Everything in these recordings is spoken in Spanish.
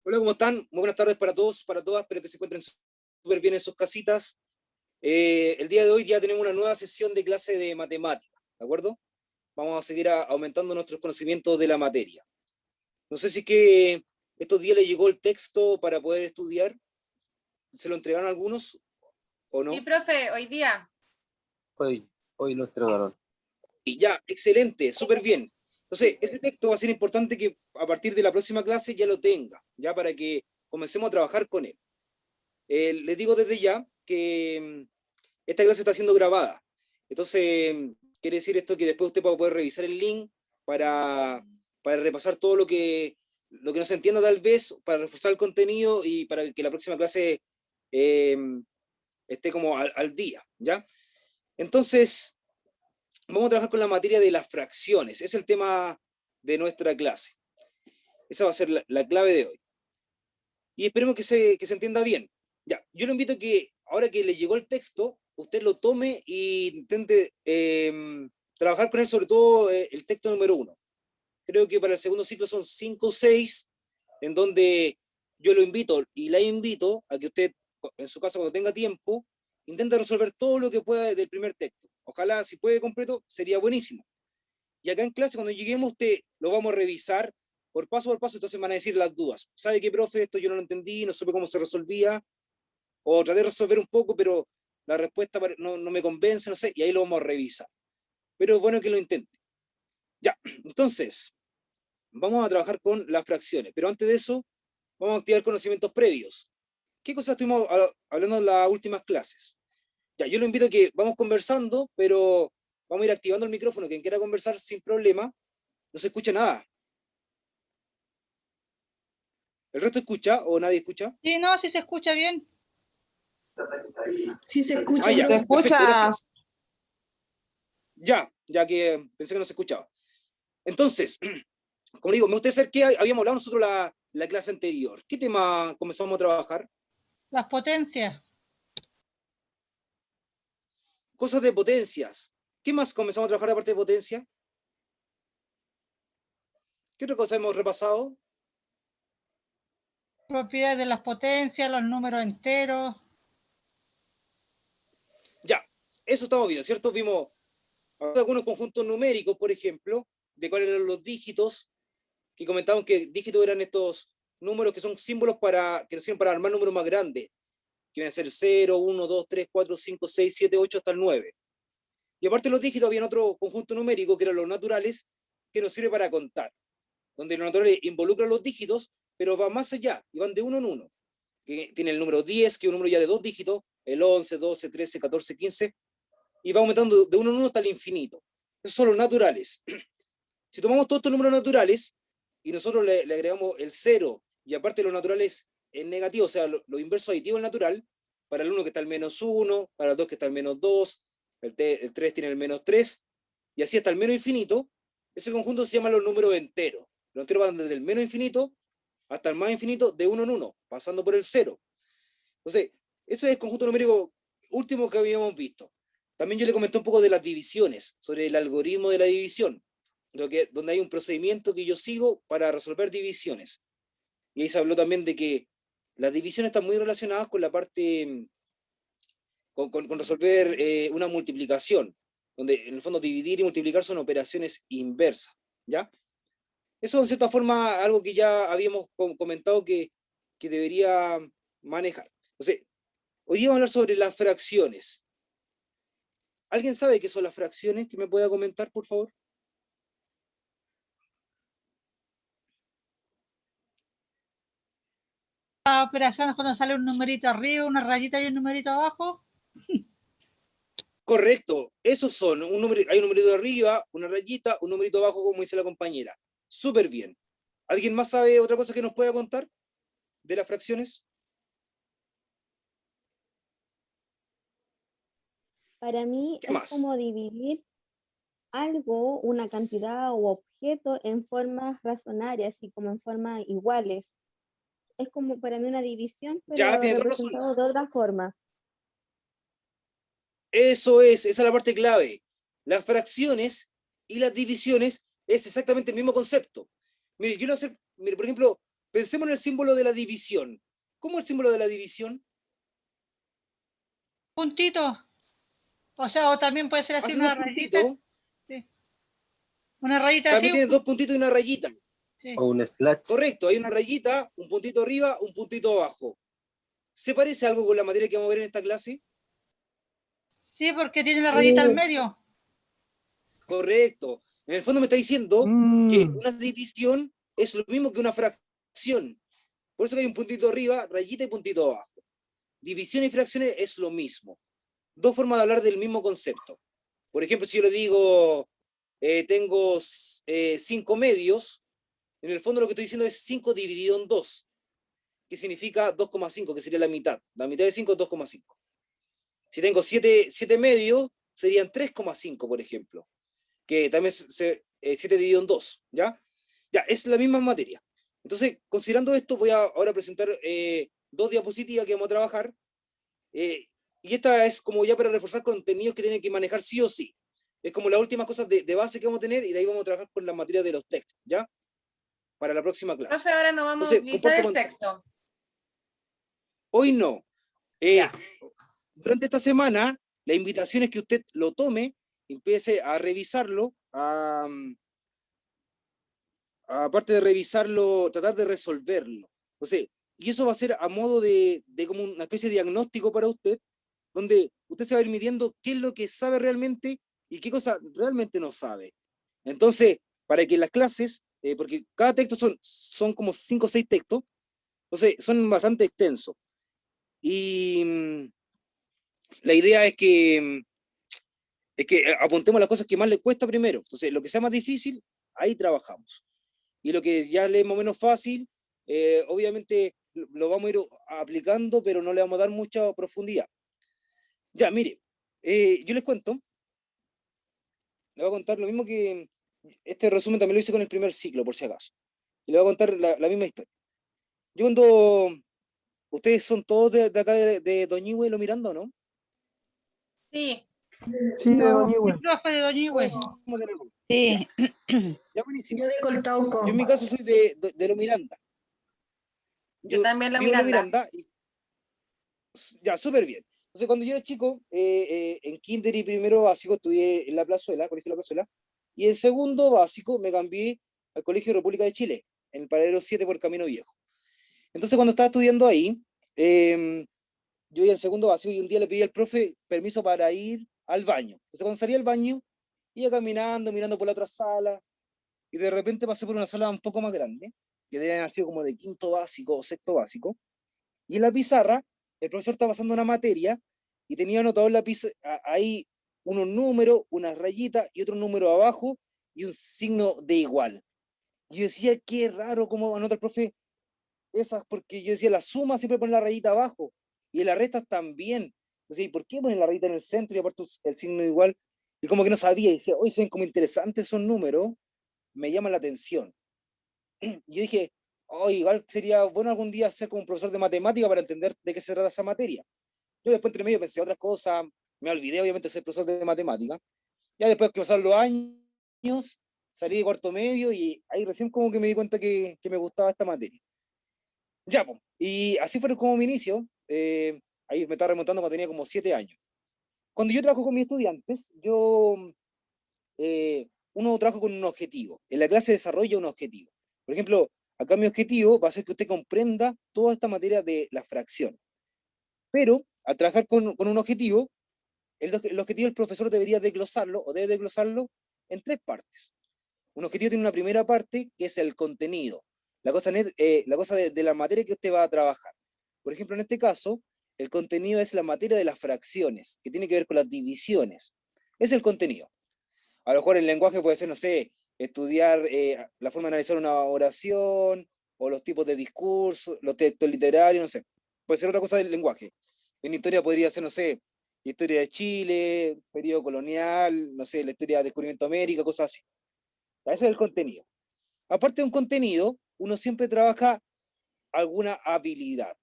Hola, ¿cómo están? Muy buenas tardes para todos, para todas. Espero que se encuentren súper bien en sus casitas. El día de hoy ya tenemos una nueva sesión de clase de matemática, ¿de acuerdo? Vamos a seguir aumentando nuestros conocimientos de la materia. No sé si es que estos días les llegó el texto para poder estudiar. ¿Se lo entregaron a algunos o Sí, no? profe, hoy día. Hoy lo entregaron. Y ya, excelente, súper bien. Entonces, este texto va a ser importante que a partir de la próxima clase ya lo tenga, ya para que comencemos a trabajar con él. Les digo desde ya que esta clase está siendo grabada. Entonces, quiere decir esto que después usted va a poder revisar el link para repasar todo lo que no se entienda tal vez, para reforzar el contenido y para que la próxima clase eh, esté como al día, ¿ya? Entonces, vamos a trabajar con la materia de las fracciones. Es el tema de nuestra clase. Esa va a ser la clave de hoy. Y esperemos que se entienda bien. Ya, yo lo invito a que, ahora que le llegó el texto, usted lo tome e intente trabajar con él, sobre todo el texto número 1. Creo que para el segundo ciclo son 5 o 6, en donde yo lo invito y la invito a que usted, en su casa, cuando tenga tiempo, intente resolver todo lo que pueda del primer texto. Ojalá, si puede completo, sería buenísimo. Y acá en clase, cuando lleguemos, usted lo vamos a revisar por paso, entonces van a decir las dudas. ¿Sabe qué, profe? Esto yo no lo entendí, no supe cómo se resolvía, o traté de resolver un poco, pero la respuesta no me convence, no sé, y ahí lo vamos a revisar. Pero es bueno que lo intente. Ya, entonces, vamos a trabajar con las fracciones, pero antes de eso, vamos a activar conocimientos previos. ¿Qué cosas estuvimos hablando en las últimas clases? Ya, yo lo invito a que vamos conversando, pero vamos a ir activando el micrófono. Quien quiera conversar sin problema, no se escucha nada. ¿El resto escucha o nadie escucha? Sí, no, sí se escucha bien. Sí se escucha. Ya, Se perfecto, escucha. gracias. Ya que pensé que no se escuchaba. Entonces, como digo, me gustaría saber qué habíamos hablado nosotros la clase anterior. ¿Qué tema comenzamos a trabajar? Las potencias. Cosas de potencias. ¿Qué más comenzamos a trabajar aparte de potencia? ¿Qué otra cosa hemos repasado? Propiedades de las potencias, los números enteros. Ya, eso estamos viendo, ¿cierto? Vimos algunos conjuntos numéricos, por ejemplo, de cuáles eran los dígitos, que comentaban que dígitos eran estos números que son símbolos que nos sirven para armar números más grandes, que vienen a ser 0, 1, 2, 3, 4, 5, 6, 7, 8 hasta el 9. Y aparte de los dígitos, había otro conjunto numérico, que eran los naturales, que nos sirve para contar, donde los naturales involucran los dígitos, pero van más allá, y van de uno en uno. Que tiene el número 10, que es un número ya de 2 dígitos, el 11, 12, 13, 14, 15, y va aumentando de uno en uno hasta el infinito. Esos son los naturales. Si tomamos todos estos números naturales, y nosotros le agregamos el 0, y aparte los naturales en negativo, o sea, lo inverso aditivo al natural, para el 1 que está el menos 1, para el 2 que está el menos 2, el 3 tiene el menos 3, y así hasta el menos infinito. Ese conjunto se llama los números enteros. Los enteros van desde el menos infinito hasta el más infinito, de uno en uno, pasando por el 0. Entonces, ese es el conjunto numérico último que habíamos visto. También yo le comenté un poco de las divisiones, sobre el algoritmo de la división, donde hay un procedimiento que yo sigo para resolver divisiones. Y ahí se habló también de que las divisiones están muy relacionadas con la parte, con resolver una multiplicación, donde en el fondo dividir y multiplicar son operaciones inversas, ¿ya? Eso en cierta forma algo que ya habíamos comentado que debería manejar. Entonces, hoy día vamos a hablar sobre las fracciones. ¿Alguien sabe qué son las fracciones? ¿Que me pueda comentar, por favor? Las operaciones cuando sale un numerito arriba, una rayita y un numerito abajo. Correcto, esos son, hay un numerito arriba, una rayita, un numerito abajo, como dice la compañera. Súper bien. ¿Alguien más sabe otra cosa que nos pueda contar de las fracciones? Para mí ¿Qué es más? como dividir algo, una cantidad o objeto en formas razonarias y como en formas iguales. Es como para mí una división, Ya pero tiene toda razón. representado de otra forma. Eso es, esa es la parte clave. Las fracciones y las divisiones es exactamente el mismo concepto. Mire, yo no sé, mire, por ejemplo, Pensemos en el símbolo de la división. ¿Cómo es el símbolo de la división? Puntito. O sea, o también puede ser así Hace una dos rayita. puntitos, Sí. Una rayita así. también tiene dos puntitos y una rayita. Sí. O un slash. Correcto, hay una rayita, un puntito arriba, un puntito abajo. ¿Se parece algo con la materia que vamos a ver en esta clase? Sí, porque tiene la rayita al medio. Correcto. En el fondo me está diciendo que una división es lo mismo que una fracción. Por eso que hay un puntito arriba, rayita y puntito abajo. División y fracciones es lo mismo. Dos formas de hablar del mismo concepto. Por ejemplo, si yo le digo, tengo 5 medios, en el fondo lo que estoy diciendo es 5 dividido en 2, que significa 2,5, que sería la mitad. La mitad de 5 es 2,5. Si tengo 7 medios, serían 3,5, por ejemplo, que también 7 dividido en 2, ¿ya? Ya, es la misma materia. Entonces, considerando esto, voy a ahora presentar 2 diapositivas que vamos a trabajar, y esta es como ya para reforzar contenidos que tienen que manejar sí o sí. Es como las últimas cosas de base que vamos a tener, y de ahí vamos a trabajar con la materia de los textos, ¿ya? Para la próxima clase. Profe, ahora no vamos a Entonces, utilizar el comparto texto. hoy no. Ya. Durante esta semana, la invitación es que usted lo tome, empiece a revisarlo, aparte de revisarlo, tratar de resolverlo. O sea, y eso va a ser a modo de como una especie de diagnóstico para usted, donde usted se va a ir midiendo qué es lo que sabe realmente y qué cosa realmente no sabe. Entonces, para que las clases, porque cada texto son como 5 o 6 textos, entonces son bastante extensos. Y la idea es que apuntemos las cosas que más le cuesta primero. Entonces, lo que sea más difícil, ahí trabajamos. Y lo que ya le es más o menos fácil, obviamente lo vamos a ir aplicando, pero no le vamos a dar mucha profundidad. Ya, mire, yo les cuento, le voy a contar lo mismo que este resumen también lo hice con el primer ciclo, por si acaso. Y le voy a contar la misma historia. Yo cuando, ustedes son todos de acá de Doñihue y Lo Miranda, ¿no? Sí. Sí, No, Doñihue. el profe de Doñihue. Todos somos de la U. Sí. Ya, buenísimo. Yo de Coltauco. Yo en mi caso soy de Lo Miranda. Yo también la vivo en Lo Miranda. Miranda y ya, súper bien. Entonces, cuando yo era chico, en kinder y primero básico estudié en La Plazuela, Colegio La Plazuela, y en segundo básico me cambié al Colegio República de Chile, en el Paradero 7 por Camino Viejo. Entonces, cuando estaba estudiando ahí, yo iba en segundo básico y un día le pedí al profe permiso para ir al baño. Entonces, cuando salí al baño, iba caminando, mirando por la otra sala, y de repente pasé por una sala un poco más grande, que debe haber sido como de quinto básico o sexto básico, y en la pizarra el profesor estaba pasando una materia y tenía anotado en la pizarra ahí unos números, unas rayitas y otro número abajo y un signo de igual. Y yo decía, qué raro cómo anota el profe esas, porque yo decía, la suma siempre pone la rayita abajo y en las restas también. Entonces, ¿por qué pone la rayita en el centro y aparte el signo de igual? Y como que no sabía, y decía, oye, son como interesantes esos números, me llaman la atención. Y yo dije, oh, igual sería bueno algún día ser como un profesor de matemática para entender de qué se trata esa materia. Yo después entre medio pensé otras cosas, me olvidé obviamente de ser profesor de matemática. Ya después que pasaron los años, salí de cuarto medio y ahí recién como que me di cuenta que me gustaba esta materia. Ya, pues, y así fue como mi inicio. Ahí me estaba remontando cuando tenía como 7 años. Cuando yo trabajo con mis estudiantes, uno trabaja con un objetivo. En la clase desarrolla un objetivo. Por ejemplo, acá mi objetivo va a ser que usted comprenda toda esta materia de la fracción. Pero al trabajar con un objetivo, el objetivo del profesor debería desglosarlo o debe desglosarlo en 3 partes. Un objetivo tiene una primera parte que es el contenido, la cosa de la materia que usted va a trabajar. Por ejemplo, en este caso, el contenido es la materia de las fracciones, que tiene que ver con las divisiones. Es el contenido. A lo mejor el lenguaje puede ser, no sé, estudiar la forma de analizar una oración, o los tipos de discurso, los textos literarios, no sé. Puede ser otra cosa del lenguaje. En historia podría ser, no sé, historia de Chile, periodo colonial, no sé, la historia de descubrimiento de América, cosas así. Ese es el contenido. Aparte de un contenido, uno siempre trabaja alguna habilidad.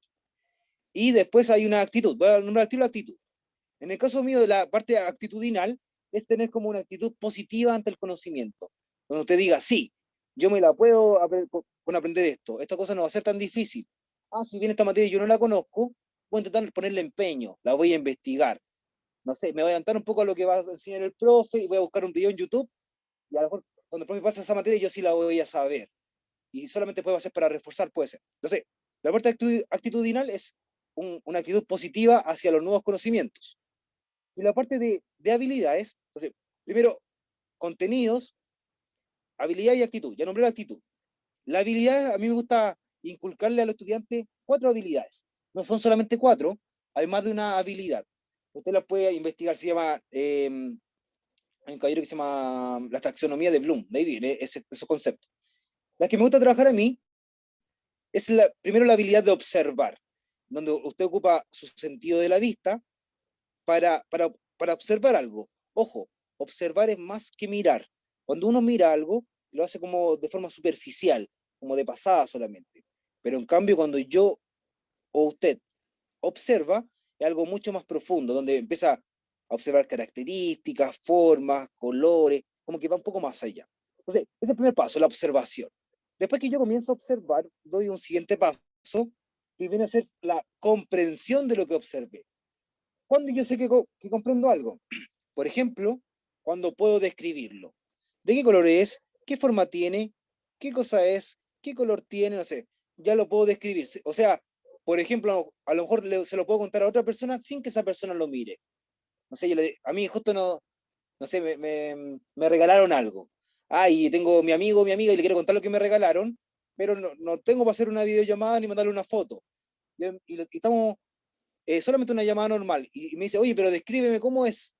Y después hay una actitud. Voy a nombrar el actitud. En el caso mío de la parte actitudinal, es tener como una actitud positiva ante el conocimiento. Cuando usted diga, sí, yo me la puedo con aprender esto. Esta cosa no va a ser tan difícil. Ah, si bien esta materia yo no la conozco, voy a intentar ponerle empeño, la voy a investigar. No sé, me voy a adelantar un poco a lo que va a enseñar el profe y voy a buscar un video en YouTube y a lo mejor cuando el profe pase esa materia yo sí la voy a saber. Y solamente puede ser para reforzar, puede ser. Entonces, la parte actitudinal es una actitud positiva hacia los nuevos conocimientos. Y la parte de habilidades, entonces, primero, contenidos, habilidad y actitud. Ya nombré la actitud. La habilidad, a mí me gusta inculcarle a los estudiantes 4 habilidades. No son solamente 4, hay más de una habilidad. Usted la puede investigar, se llama, hay un caballero que se llama la taxonomía de Bloom, de ahí viene ese concepto. La que me gusta trabajar a mí es primero la habilidad de observar, donde usted ocupa su sentido de la vista para observar algo. Ojo, observar es más que mirar. Cuando uno mira algo, lo hace como de forma superficial, como de pasada solamente. Pero en cambio, cuando yo o usted observa, es algo mucho más profundo, donde empieza a observar características, formas, colores, como que va un poco más allá. Entonces, ese es el primer paso, la observación. Después que yo comienzo a observar, doy un siguiente paso, que viene a ser la comprensión de lo que observé. Cuando yo sé que comprendo algo, por ejemplo, cuando puedo describirlo. ¿De qué color es? ¿Qué forma tiene? ¿Qué cosa es? ¿Qué color tiene? No sé, ya lo puedo describir. O sea, por ejemplo, a lo mejor se lo puedo contar a otra persona sin que esa persona lo mire. No sé, a mí justo no sé, me regalaron algo. Ah, y tengo mi amigo o mi amiga y le quiero contar lo que me regalaron, pero no tengo para hacer una videollamada ni mandarle una foto. Y estamos solamente una llamada normal. Y me dice, oye, pero descríbeme cómo es.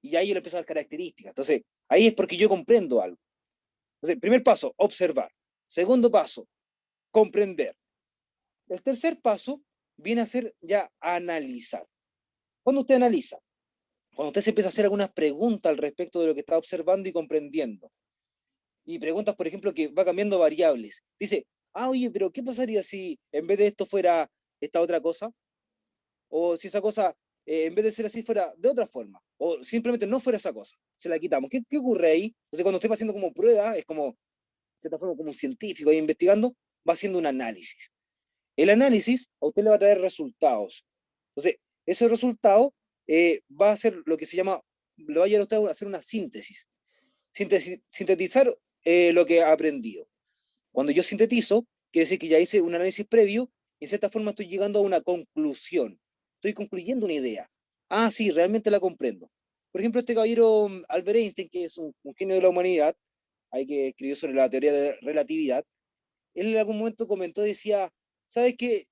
Y ahí yo le empiezo a dar características. Entonces, ahí es porque yo comprendo algo. Entonces, primer paso, observar. Segundo paso, comprender. El tercer paso viene a ser ya analizar. Cuando usted analiza, cuando usted se empieza a hacer algunas preguntas al respecto de lo que está observando y comprendiendo, y preguntas, por ejemplo, que va cambiando variables, dice, ah, oye, pero ¿qué pasaría si en vez de esto fuera esta otra cosa? O si esa cosa, en vez de ser así, fuera de otra forma, o simplemente no fuera esa cosa, se la quitamos. ¿Qué ocurre ahí? Entonces, cuando usted va haciendo como prueba, es como, de cierta forma, como un científico ahí investigando, va haciendo un análisis. El análisis a usted le va a traer resultados. Entonces, ese resultado va a ser lo que se llama, lo va a llevar a usted a hacer una síntesis. Sintetizar lo que ha aprendido. Cuando yo sintetizo, quiere decir que ya hice un análisis previo y en cierta forma estoy llegando a una conclusión. Estoy concluyendo una idea. Ah, sí, realmente la comprendo. Por ejemplo, este caballero Albert Einstein, que es un genio de la humanidad, hay que escribió sobre la teoría de relatividad, él en algún momento comentó, decía, ¿sabes qué?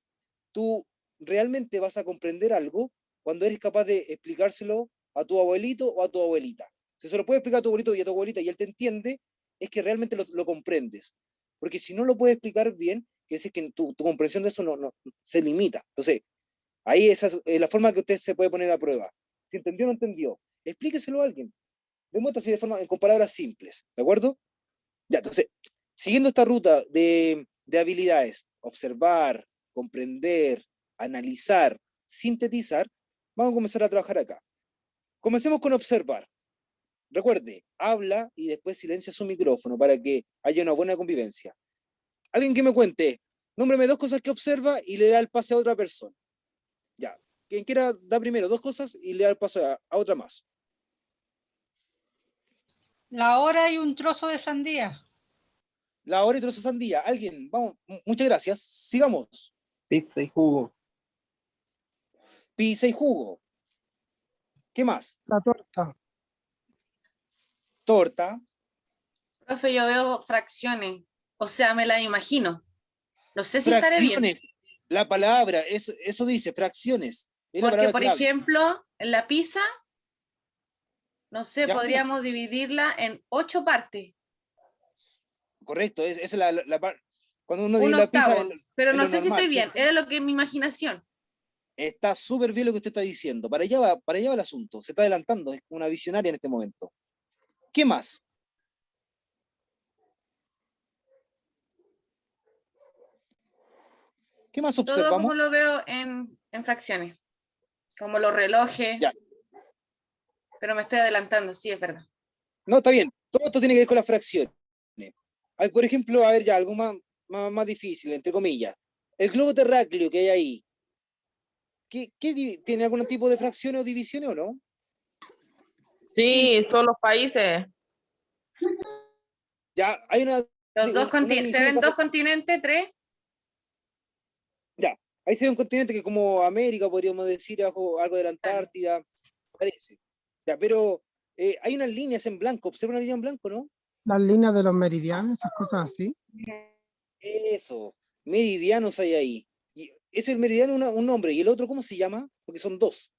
Tú realmente vas a comprender algo cuando eres capaz de explicárselo a tu abuelito o a tu abuelita. Si se lo puedes explicar a tu abuelito y a tu abuelita y él te entiende, es que realmente lo comprendes. Porque si no lo puedes explicar bien, quiere decir que tu comprensión de eso no se limita. Entonces, ahí esa es la forma que usted se puede poner a prueba. Si entendió o no entendió, explíqueselo a alguien. Demuéstrase de forma, con palabras simples, ¿de acuerdo? Ya, entonces, siguiendo esta ruta de habilidades, observar, comprender, analizar, sintetizar, vamos a comenzar a trabajar acá. Comencemos con observar. Recuerde, habla y después silencia su micrófono para que haya una buena convivencia. Alguien que me cuente, nómbreme 2 cosas que observa y le da el pase a otra persona. Ya, quien quiera da primero 2 cosas y le da el pase a otra más. La hora y un trozo de sandía. La hora y trozo de sandía. Alguien, vamos, muchas gracias. Sigamos. Pizza y jugo. Pizza y jugo. ¿Qué más? La torta. Torta. Profe, yo veo fracciones, o sea, me las imagino. No sé si estaré bien, Fracciones. La palabra, eso dice, fracciones. Es la porque palabra por clave. ejemplo, en la pizza, no sé, Ya, podríamos dividirla en 8 partes, correcto, esa es la parte. Cuando uno un divide la pizza octavo, pero es no lo sé si normal, estoy bien, ¿cierto? era lo que es mi imaginación. Está súper bien lo que usted está diciendo. Para allá va el asunto. Se está adelantando, es una visionaria en este momento. ¿Qué más? ¿Qué más Todo como observamos? lo veo en fracciones, como los relojes, Ya. pero me estoy adelantando, sí, es verdad. No, está bien. Todo esto tiene que ver con las fracciones. Hay, por ejemplo, a ver ya, algo más difícil, entre comillas. El globo terráqueo que hay ahí, ¿tiene algún tipo de fracciones o divisiones o no? Sí, son los países. Ya, hay una ¿Se división ven que dos pasa, continentes, tres? ya, ahí se ve un continente que como América, podríamos decir, algo de la Antártida, parece. Ya, pero hay unas líneas en blanco, observa una línea en blanco, ¿no? Las líneas de los meridianos, esas cosas así. Eso, meridianos hay ahí. Y ese es el meridiano un nombre, y el otro, ¿cómo se llama? Porque son dos.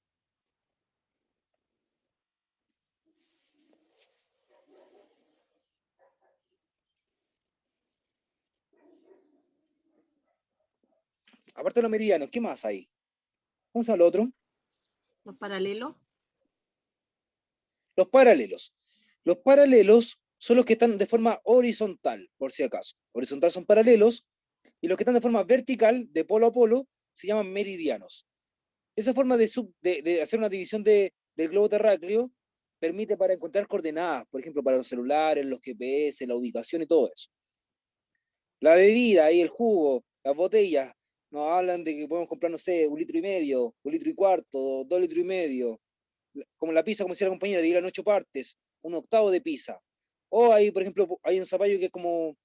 Aparte de los meridianos, ¿qué más hay? ¿Cómo se llama lo otro? Los paralelos. Los paralelos. Los paralelos son los que están de forma horizontal, por si acaso. Horizontal son paralelos, y los que están de forma vertical, de polo a polo, se llaman meridianos. Esa forma de hacer una división del globo terráqueo permite para encontrar coordenadas, por ejemplo, para los celulares, los GPS, la ubicación y todo eso. La bebida y el jugo, las botellas, nos hablan de que podemos comprar, no sé, 1,5 litros, 1,25 litros, 2,5 litros. Como la pizza, como decía la compañera, dividirla en 8 partes, 1/8 de pizza. O hay, por ejemplo, hay un zapallo que es como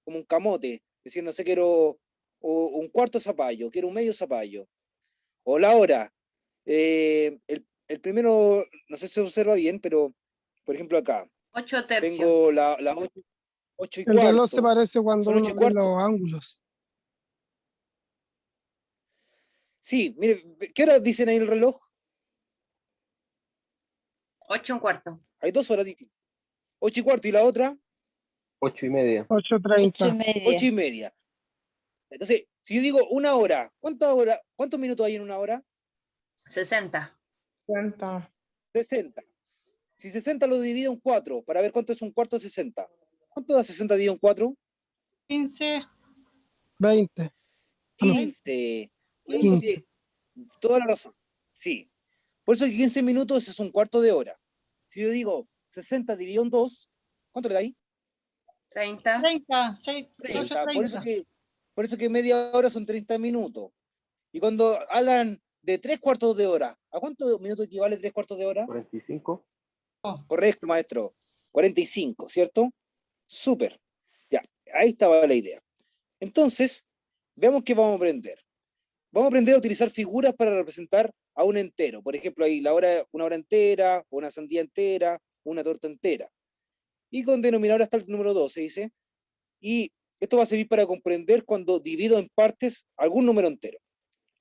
un camote, es decir, no sé, quiero un cuarto zapallo, quiero un medio zapallo. O la hora. El primero, no sé si se observa bien, pero, por ejemplo, acá, 8 tercios. tengo las 8 y El reloj se cuarto. parece cuando Son 8 uno y ve cuarto. los ángulos. Sí, mire, ¿qué horas dicen ahí en el reloj? 8:15. Hay 2 horas distintas. 8 y cuarto, y la otra, 8:30. 8:30. 8:30. Entonces, si yo digo una hora, ¿cuántos minutos hay en una hora? 60. Cuenta. 60. Si 60 lo divido en 4, para ver cuánto es un cuarto de 60. ¿Cuánto da 60 dividido en 4? 15. 20. Ah, no, 15. Por eso 15. que, toda la razón. Sí. Por eso que 15 minutos es un cuarto de hora. Si yo digo 60 dividido en 2, ¿cuánto le da ahí? 30. 30. 6, 30. Por eso 30. que media hora son 30 minutos. Y cuando hablan de 3 cuartos de hora, ¿a cuántos minutos equivale 3 cuartos de hora? 45. Correcto, maestro. 45, ¿cierto? Súper. Ya, ahí estaba la idea. Entonces, veamos qué vamos a aprender. Vamos a aprender a utilizar figuras para representar a un entero. Por ejemplo, ahí una hora entera, una sandía entera, una torta entera. Y con denominador hasta el número 12, dice. Y esto va a servir para comprender cuando divido en partes algún número entero.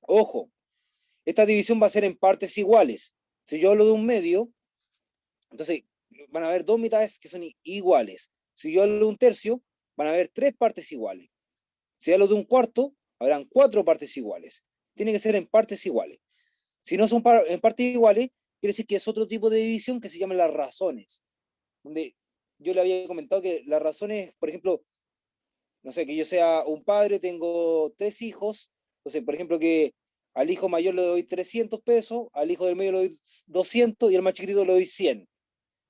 Ojo, esta división va a ser en partes iguales. Si yo hablo de un medio, entonces van a haber dos mitades que son iguales. Si yo hablo de un tercio, van a haber 3 partes iguales. Si hablo de un cuarto, habrán 4 partes iguales. Tiene que ser en partes iguales. Si no son en partes iguales, quiere decir que es otro tipo de división que se llama las razones. Donde yo le había comentado que las razones, por ejemplo, no sé, que yo sea un padre, tengo 3 hijos, entonces, por ejemplo, que al hijo mayor le doy 300 pesos, al hijo del medio le doy 200 y al más chiquitito le doy 100.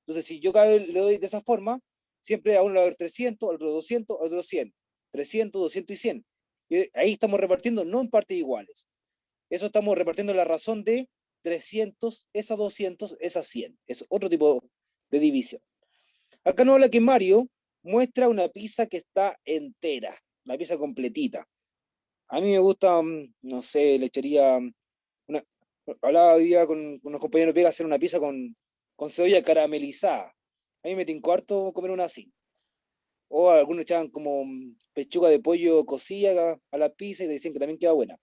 Entonces, si yo cada vez le doy de esa forma, siempre a uno le va a dar 300, al otro 200, al otro 100. 300, 200 y 100. Y ahí estamos repartiendo no en partes iguales. Eso estamos repartiendo la razón de 300, esa 200, esa 100. Es otro tipo de división. Acá nos habla que Mario muestra una pizza que está entera, la pizza completita. A mí me gusta, no sé, le echaría, hablaba hoy día con unos compañeros de pega hacer una pizza con cebolla caramelizada. A mí me tincó harto comer una así. O algunos echaban como pechuga de pollo cocida a la pizza y decían que también queda buena.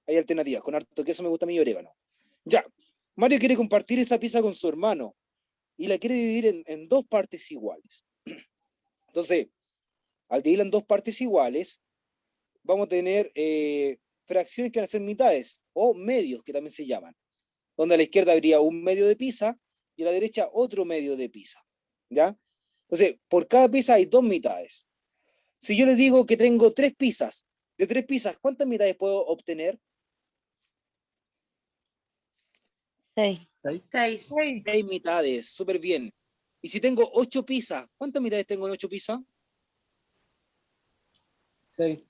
Hay alternativas, con harto queso me gusta a mí y orégano. Ya, Mario quiere compartir esa pizza con su hermano y la quiere dividir en 2 partes iguales. Entonces, al dividirla en 2 partes iguales, vamos a tener fracciones que van a ser mitades o medios que también se llaman, donde a la izquierda habría un medio de pizza y a la derecha otro medio de pizza. ¿Ya? Entonces, por cada pizza hay 2 mitades. Si yo les digo que tengo 3 pizzas, de 3 pizzas, ¿cuántas mitades puedo obtener? 6. 6. 6. 6 mitades, súper bien. Y si tengo 8 pizzas, ¿cuántas mitades tengo en 8 pizzas? 6.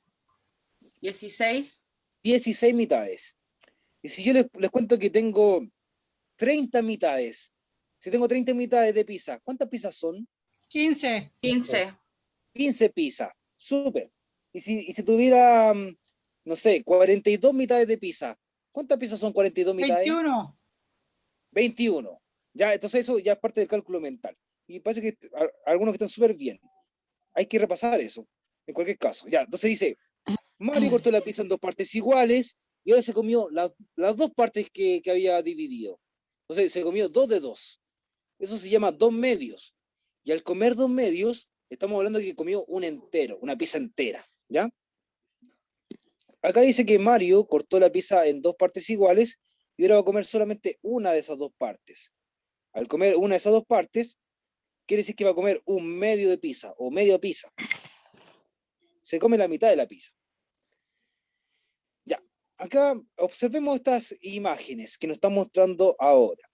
16. 16 mitades. Y si yo les cuento que tengo 30 mitades, si tengo 30 mitades de pizza, ¿cuántas pizzas son? 15. 15. 15 pizzas. Súper. Y si tuviera, no sé, 42 mitades de pizza, ¿cuántas pizzas son 42 mitades? 21. 21. Ya, entonces eso ya es parte del cálculo mental. Y parece que algunos que están súper bien. Hay que repasar eso, en cualquier caso. Ya, entonces dice, Mario cortó la pizza en 2 partes iguales y ahora se comió las 2 partes que había dividido. Entonces se comió 2 de 2. Eso se llama 2 medios. Y al comer 2 medios, estamos hablando de que comió un entero, una pizza entera. ¿Ya? Acá dice que Mario cortó la pizza en 2 partes iguales y ahora va a comer solamente una de esas 2 partes. Al comer una de esas 2 partes, quiere decir que va a comer un medio de pizza o media pizza. Se come la mitad de la pizza. Ya, acá observemos estas imágenes que nos están mostrando ahora.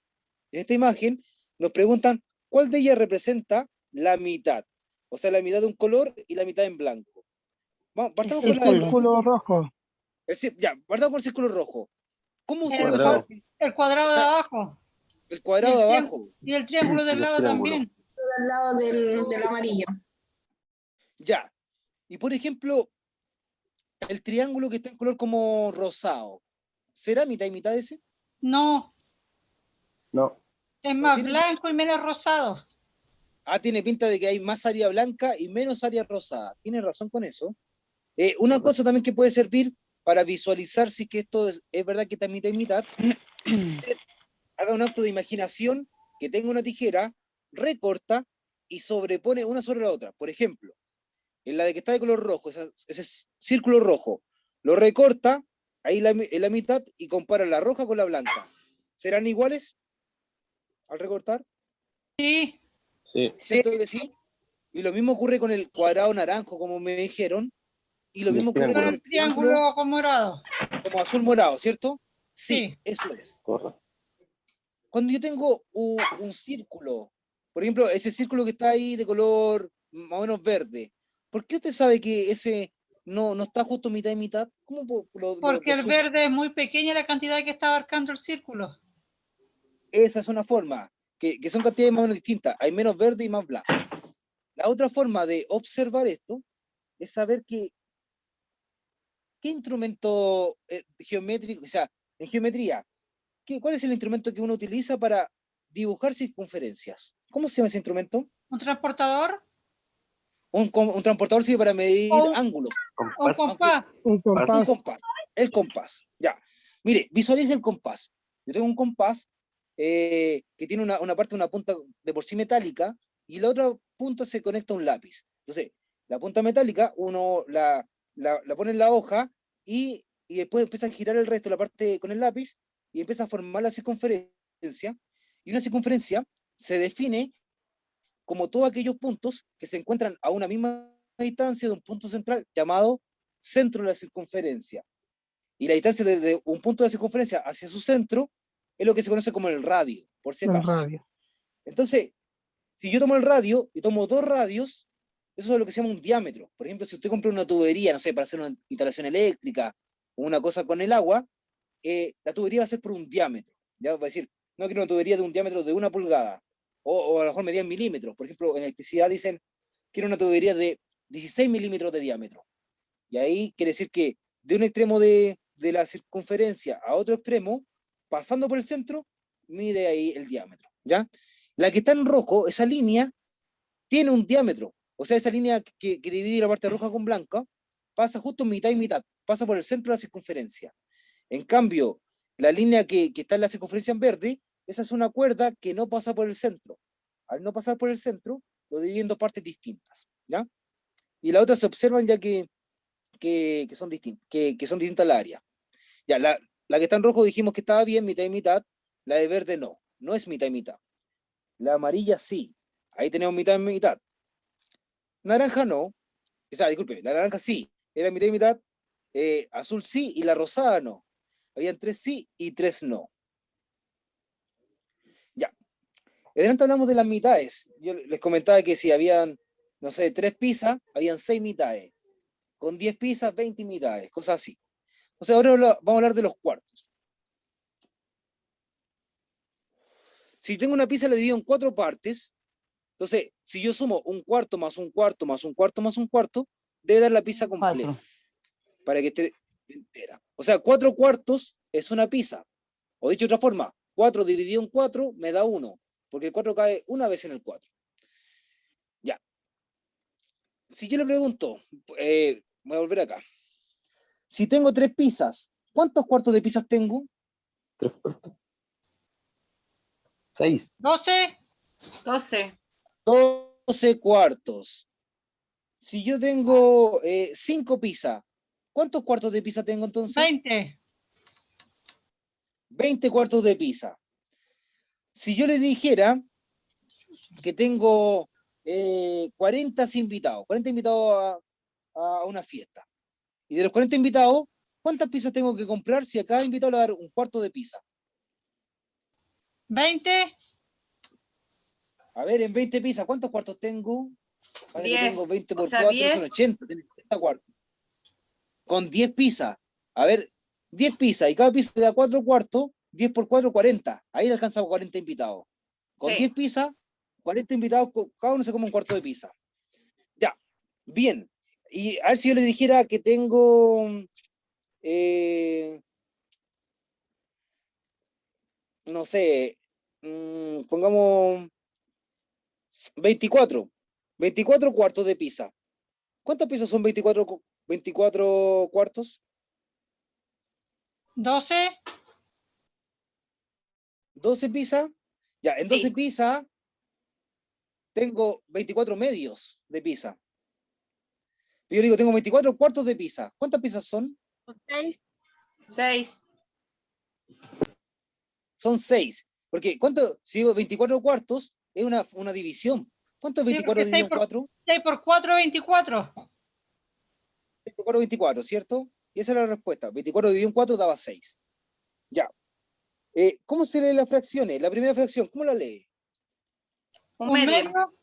En esta imagen nos preguntan cuál de ellas representa la mitad. O sea, la mitad de un color y la mitad en blanco. Vamos, partamos El con la de blanco. círculo rojo. Ya, partamos con el círculo rojo. ¿Cómo usted El, lo cuadrado. sabe? el cuadrado de abajo. El cuadrado de Y el abajo. Y el triángulo del Y el lado triángulo. también. Al lado del amarillo. Ya. Y por ejemplo, el triángulo que está en color como rosado, ¿será mitad y mitad ese? No, No. es No más tiene- blanco y menos rosado. Ah, tiene pinta de que hay más área blanca y menos área rosada. Tiene razón con eso. Una cosa también que puede servir para visualizar si que esto es verdad que está mitad y mitad, haga un acto de imaginación, que tenga una tijera, recorta y sobrepone una sobre la otra. Por ejemplo, en la de que está de color rojo, ese círculo rojo, lo recorta ahí en la mitad y compara la roja con la blanca. ¿Serán iguales al recortar? Sí, Sí. ¿Cierto que sí? Y lo mismo ocurre con el cuadrado naranjo, como me dijeron, y lo Y el mismo ocurre con con triángulo. el el triángulo triángulo con morado. como azul morado, ¿cierto? Sí, Sí. eso es. Correcto. Cuando yo tengo un círculo, por ejemplo, ese círculo que está ahí de color más o menos verde, ¿por qué usted sabe que ese no está justo mitad y mitad? ¿Cómo Porque el supo? verde es muy pequeña la cantidad que está abarcando el círculo. Esa es una forma, que son cantidades más o menos distintas. Hay menos verde y más blanco. La otra forma de observar esto es saber qué instrumento geométrico, o sea, en geometría, ¿cuál es el instrumento que uno utiliza para dibujar circunferencias? ¿Cómo se llama ese instrumento? Un transportador Un transportador sirve para medir o ángulos. o un Compás. compás. Un Un compás. compás. El compás. Ya. Mire, visualice el compás. Yo tengo un compás que tiene una parte, una punta de por sí metálica, y la otra punta se conecta a un lápiz. Entonces, la punta metálica, uno la pone en la hoja y después empieza a girar el resto de la parte con el lápiz y empieza a formar la circunferencia. Y una circunferencia se define como todos aquellos puntos que se encuentran a una misma distancia de un punto central llamado centro de la circunferencia. Y la distancia desde un punto de la circunferencia hacia su centro es lo que se conoce como el radio, por si El acaso. radio. Entonces, si yo tomo el radio y tomo 2 radios, eso es lo que se llama un diámetro. Por ejemplo, si usted compra una tubería, no sé, para hacer una instalación eléctrica o una cosa con el agua, la tubería va a ser por un diámetro. Ya va a decir, no quiero una tubería de un diámetro de 1 pulgada, o a lo mejor medían milímetros. Por ejemplo, en electricidad dicen, quiero una tubería de 16 milímetros de diámetro. Y ahí quiere decir que de un extremo de la circunferencia a otro extremo, pasando por el centro, mide ahí el diámetro. ¿Ya? La que está en rojo, esa línea, tiene un diámetro. O sea, esa línea que divide la parte roja con blanca, pasa justo mitad y mitad, pasa por el centro de la circunferencia. En cambio, la línea que está en la circunferencia en verde, esa es una cuerda que no pasa por el centro. Al no pasar por el centro, lo divide en 2 partes distintas. ¿Ya? Y las otras se observan ya que son distintas las áreas. Ya, la que está en rojo dijimos que estaba bien, mitad y mitad. La de verde no es mitad y mitad. La amarilla sí, ahí tenemos mitad y mitad. Naranja no, o sea, disculpe, la naranja sí, era mitad y mitad. Azul sí y la rosada no. Habían 3 sí y 3 no. Ya. Adelante hablamos de las mitades. Yo les comentaba que si habían, no sé, 3 pizzas, habían 6 mitades. con 10 pizzas, 20 unidades, cosas así. Entonces ahora vamos a hablar de los cuartos. Si tengo una pizza, la divido en 4 partes. Entonces, si yo sumo un cuarto más un cuarto más un cuarto más un cuarto, debe dar la pizza completa. 4. Para que esté entera. O sea, 4 cuartos es una pizza. O dicho de otra forma, 4 dividido en 4 me da 1. Porque el 4 cae una vez en el 4. Ya. Si yo le pregunto, voy a volver acá. Si tengo 3 pizzas, ¿cuántos cuartos de pizzas tengo? 3 cuartos. 6. 12. 12. 12 cuartos. Si yo tengo 5 pizzas, ¿cuántos cuartos de pizza tengo entonces? 20. 20 cuartos de pizza. Si yo le dijera que tengo 40 invitados, 40 invitados a una fiesta, y de los 40 invitados, ¿cuántas pizzas tengo que comprar si a cada invitado le voy a dar un cuarto de pizza? 20. A ver, en 20 pizzas, ¿cuántos cuartos tengo? Parece que 10, tengo 20 o por sea, 4, 10. son 80, tengo 80 cuartos. Con 10 pizzas, a ver, 10 pizzas y cada pizza te da 4 cuartos, 10 por 4, 40. Ahí le alcanzamos 40 invitados. Con Sí. 10 pizzas, 40 invitados, cada uno se come un cuarto de pizza. Ya, bien. Y a ver si yo le dijera que tengo... no sé, pongamos 24 cuartos de pizza. ¿Cuántas pizzas son 24 cuartos? 12. 12 pizzas. Ya, en 12 Sí. pizzas tengo 24 medios de pizza. Yo digo, tengo 24 cuartos de pizza. ¿Cuántas pizzas son? 6. 6. Son 6. Porque, si digo 24 cuartos, es una división. ¿Cuánto es 24 dividido en 4? 6 por 4, 24. 6 por 4, 24, ¿cierto? Y esa era la respuesta. 24 dividido en 4 daba 6. Ya. ¿Cómo se lee las fracciones? La primera fracción, ¿cómo la lee? Un Un medio. medio.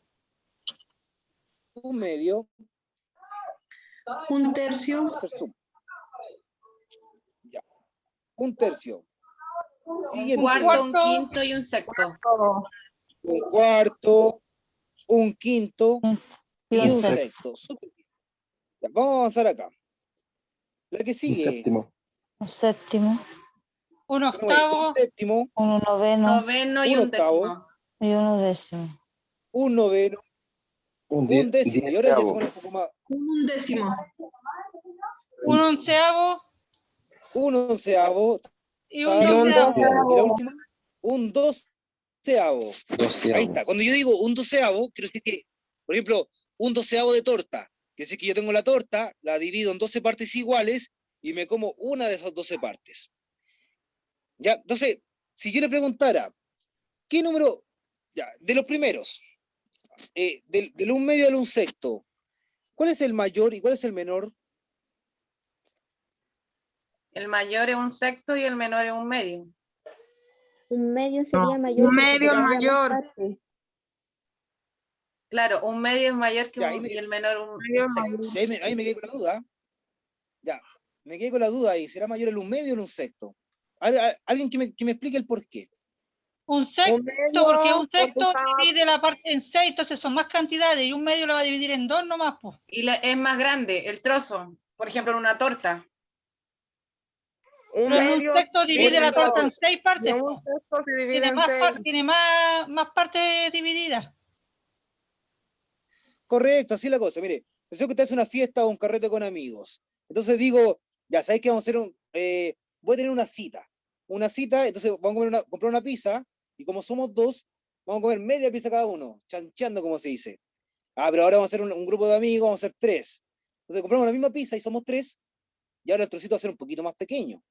Un medio. Un tercio. Vamos a hacer suma. Ya. Un tercio. Un Siguiente. cuarto, un cuarto. quinto y un sexto. Un cuarto, un quinto Y y un un sexto. sexto. Súper bien. Ya, vamos a avanzar acá. La que Un sigue. séptimo. Un séptimo, Un Un octavo. séptimo, un noveno Noveno y un un octavo. décimo. y uno décimo. un noveno, Un un décimo. Y ahora ya se pone un poco más. Un undécimo. Un onceavo. Un onceavo. Y un Está bien. doceavo. Y la última, un doceavo. Ahí doceavo. está. Cuando yo digo un doceavo, quiero decir que, por ejemplo, un doceavo de torta. Quiere decir que yo tengo la torta, la divido en 12 partes iguales y me como una de esas 12 partes. Ya, entonces, si yo le preguntara, ¿qué número, ya, de los primeros, del un medio al un sexto, cuál es el mayor y cuál es el menor? El mayor es un sexto y el menor es un medio. Un medio sería mayor un porque medio tendría más mayor. partes. Claro, un medio es mayor que Ya, ahí un, me- y el menor un Medio sexto. mayor. Y ahí me quedé con la duda. Ya, me quedé con la duda ahí, ¿será mayor el un medio o el un sexto? Alguien que me explique el por qué. Un Un sexto, medio, porque un porque sexto está- divide la parte en 6, entonces son más cantidades, y un medio lo va a dividir en 2 nomás, pues. Y es más grande el trozo. Por ejemplo, en una torta. un Pero en un medio sexto divide la Orden de la torta en cosa. 6 y partes, un po. sexto se divide Tiene en más, 6. tiene más partes divididas. Correcto, así es la cosa. Mire, pensé que usted hace una fiesta o un carrete con amigos. Entonces digo, ya sabéis que vamos a hacer voy a tener una cita. Una cita, entonces vamos a comprar una pizza, y como somos dos, vamos a comer media pizza cada uno, chancheando como se dice. Ah, pero ahora vamos a hacer un grupo de amigos, vamos a hacer 3. Entonces compramos la misma pizza y somos 3, y ahora el trocito va a ser un poquito más pequeño.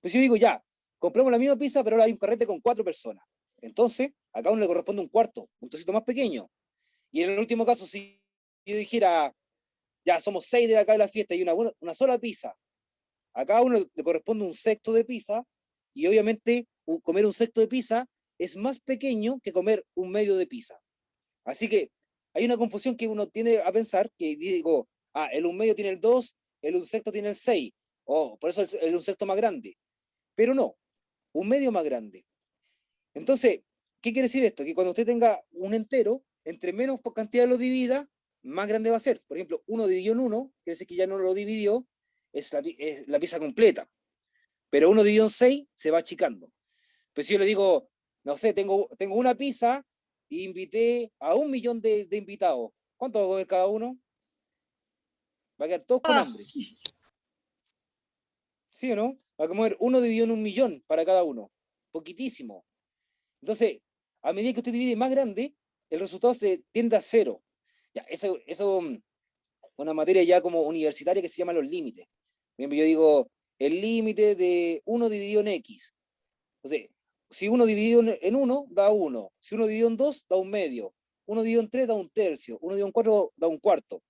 Pues yo digo, ya, compramos la misma pizza, pero ahora hay un carrete con 4 personas. Entonces, a cada uno le corresponde un cuarto, un trocito más pequeño. Y en el último caso, si yo dijera, ya somos 6 de acá de la fiesta y una sola pizza, a cada uno le corresponde un sexto de pizza, y obviamente comer un sexto de pizza es más pequeño que comer un medio de pizza. Así que hay una confusión que uno tiene a pensar, que digo, el 1/2 tiene el 2, el 1/6 tiene el 6. Por eso el 1/6 más grande. Pero no, 1/2 más grande. Entonces, ¿qué quiere decir esto? Que cuando usted tenga un entero, entre menos por cantidad lo divida, más grande va a ser. Por ejemplo, 1 dividido en 1, quiere decir que ya no lo dividió, es la pieza completa. Pero 1 dividido en 6 se va achicando. Pues si yo le digo, no sé, tengo una pizza e invité a 1 millón de invitados. ¿Cuánto va a comer cada uno? Va a quedar todos con hambre. ¿Sí o no? Va a comer 1 dividido en 1 millón para cada uno. Poquitísimo. Entonces, a medida que usted divide más grande, el resultado se tiende a 0. Ya, eso una materia ya como universitaria que se llama los límites. Por ejemplo, yo digo el límite de 1 dividido en x. Entonces, si 1 dividido en 1 da 1, si 1 dividido en 2 da 1/2, 1 dividido en 3 da 1/3, 1 dividido en 4 da 1/4.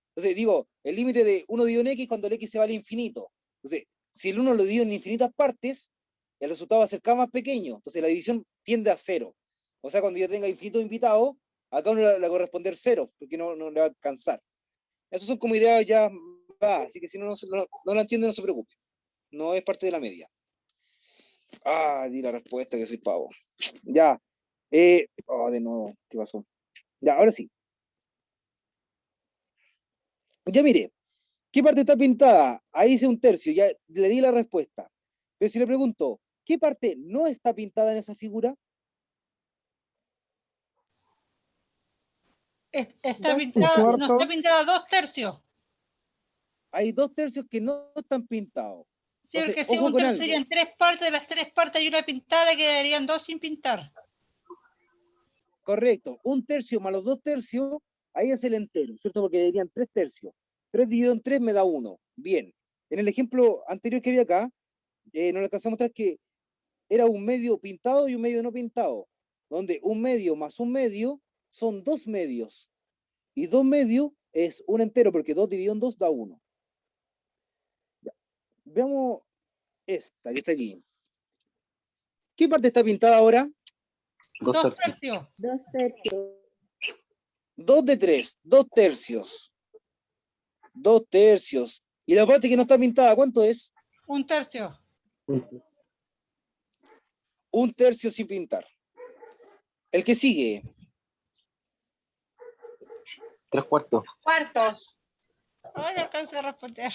Entonces digo, el límite de 1 dividido en x cuando el x se va al infinito. Entonces, si el 1 lo divido en infinitas partes, el resultado va a ser cada más pequeño. Entonces la división tiende a 0. O sea, cuando yo tenga infinitos invitados, acá uno le va a corresponder 0, porque no le va a alcanzar. Esas son como ideas ya, así que si no la entiende, no se preocupe. No es parte de la media. Di la respuesta que soy pavo. Ya. De nuevo, ¿qué pasó? Ya, ahora sí. Ya mire, ¿qué parte está pintada? Ahí dice 1/3, ya le di la respuesta. Pero si le pregunto, ¿qué parte no está pintada en esa figura? Está Dos pintada, no cuarto. está pintada 2/3. Hay 2/3 que no están pintados. Sí, Entonces, porque si ojo un con tercio algo. serían 3 partes, de las 3 partes hay una pintada, quedarían 2 sin pintar. Correcto. 1/3 más los 2/3, ahí es el entero, ¿cierto? Porque dirían 3/3. 3 dividido en 3 me da 1. Bien. En el ejemplo anterior que vi acá, no le alcanzamos a mostrar que era 1/2 pintado y 1/2 no pintado, donde 1/2 más 1/2 son 2 medios. Y 2 medios es un entero, porque 2 dividido en 2 da 1. Ya. Veamos esta que está aquí. ¿Qué parte está pintada ahora? 2/3. 2/3. 2 de 3, 2/3. 2/3. Y la parte que no está pintada, ¿cuánto es? 1/3. 1/3 sin pintar. El que sigue. 3/4. Cuartos. Ay, no alcanzo a responder.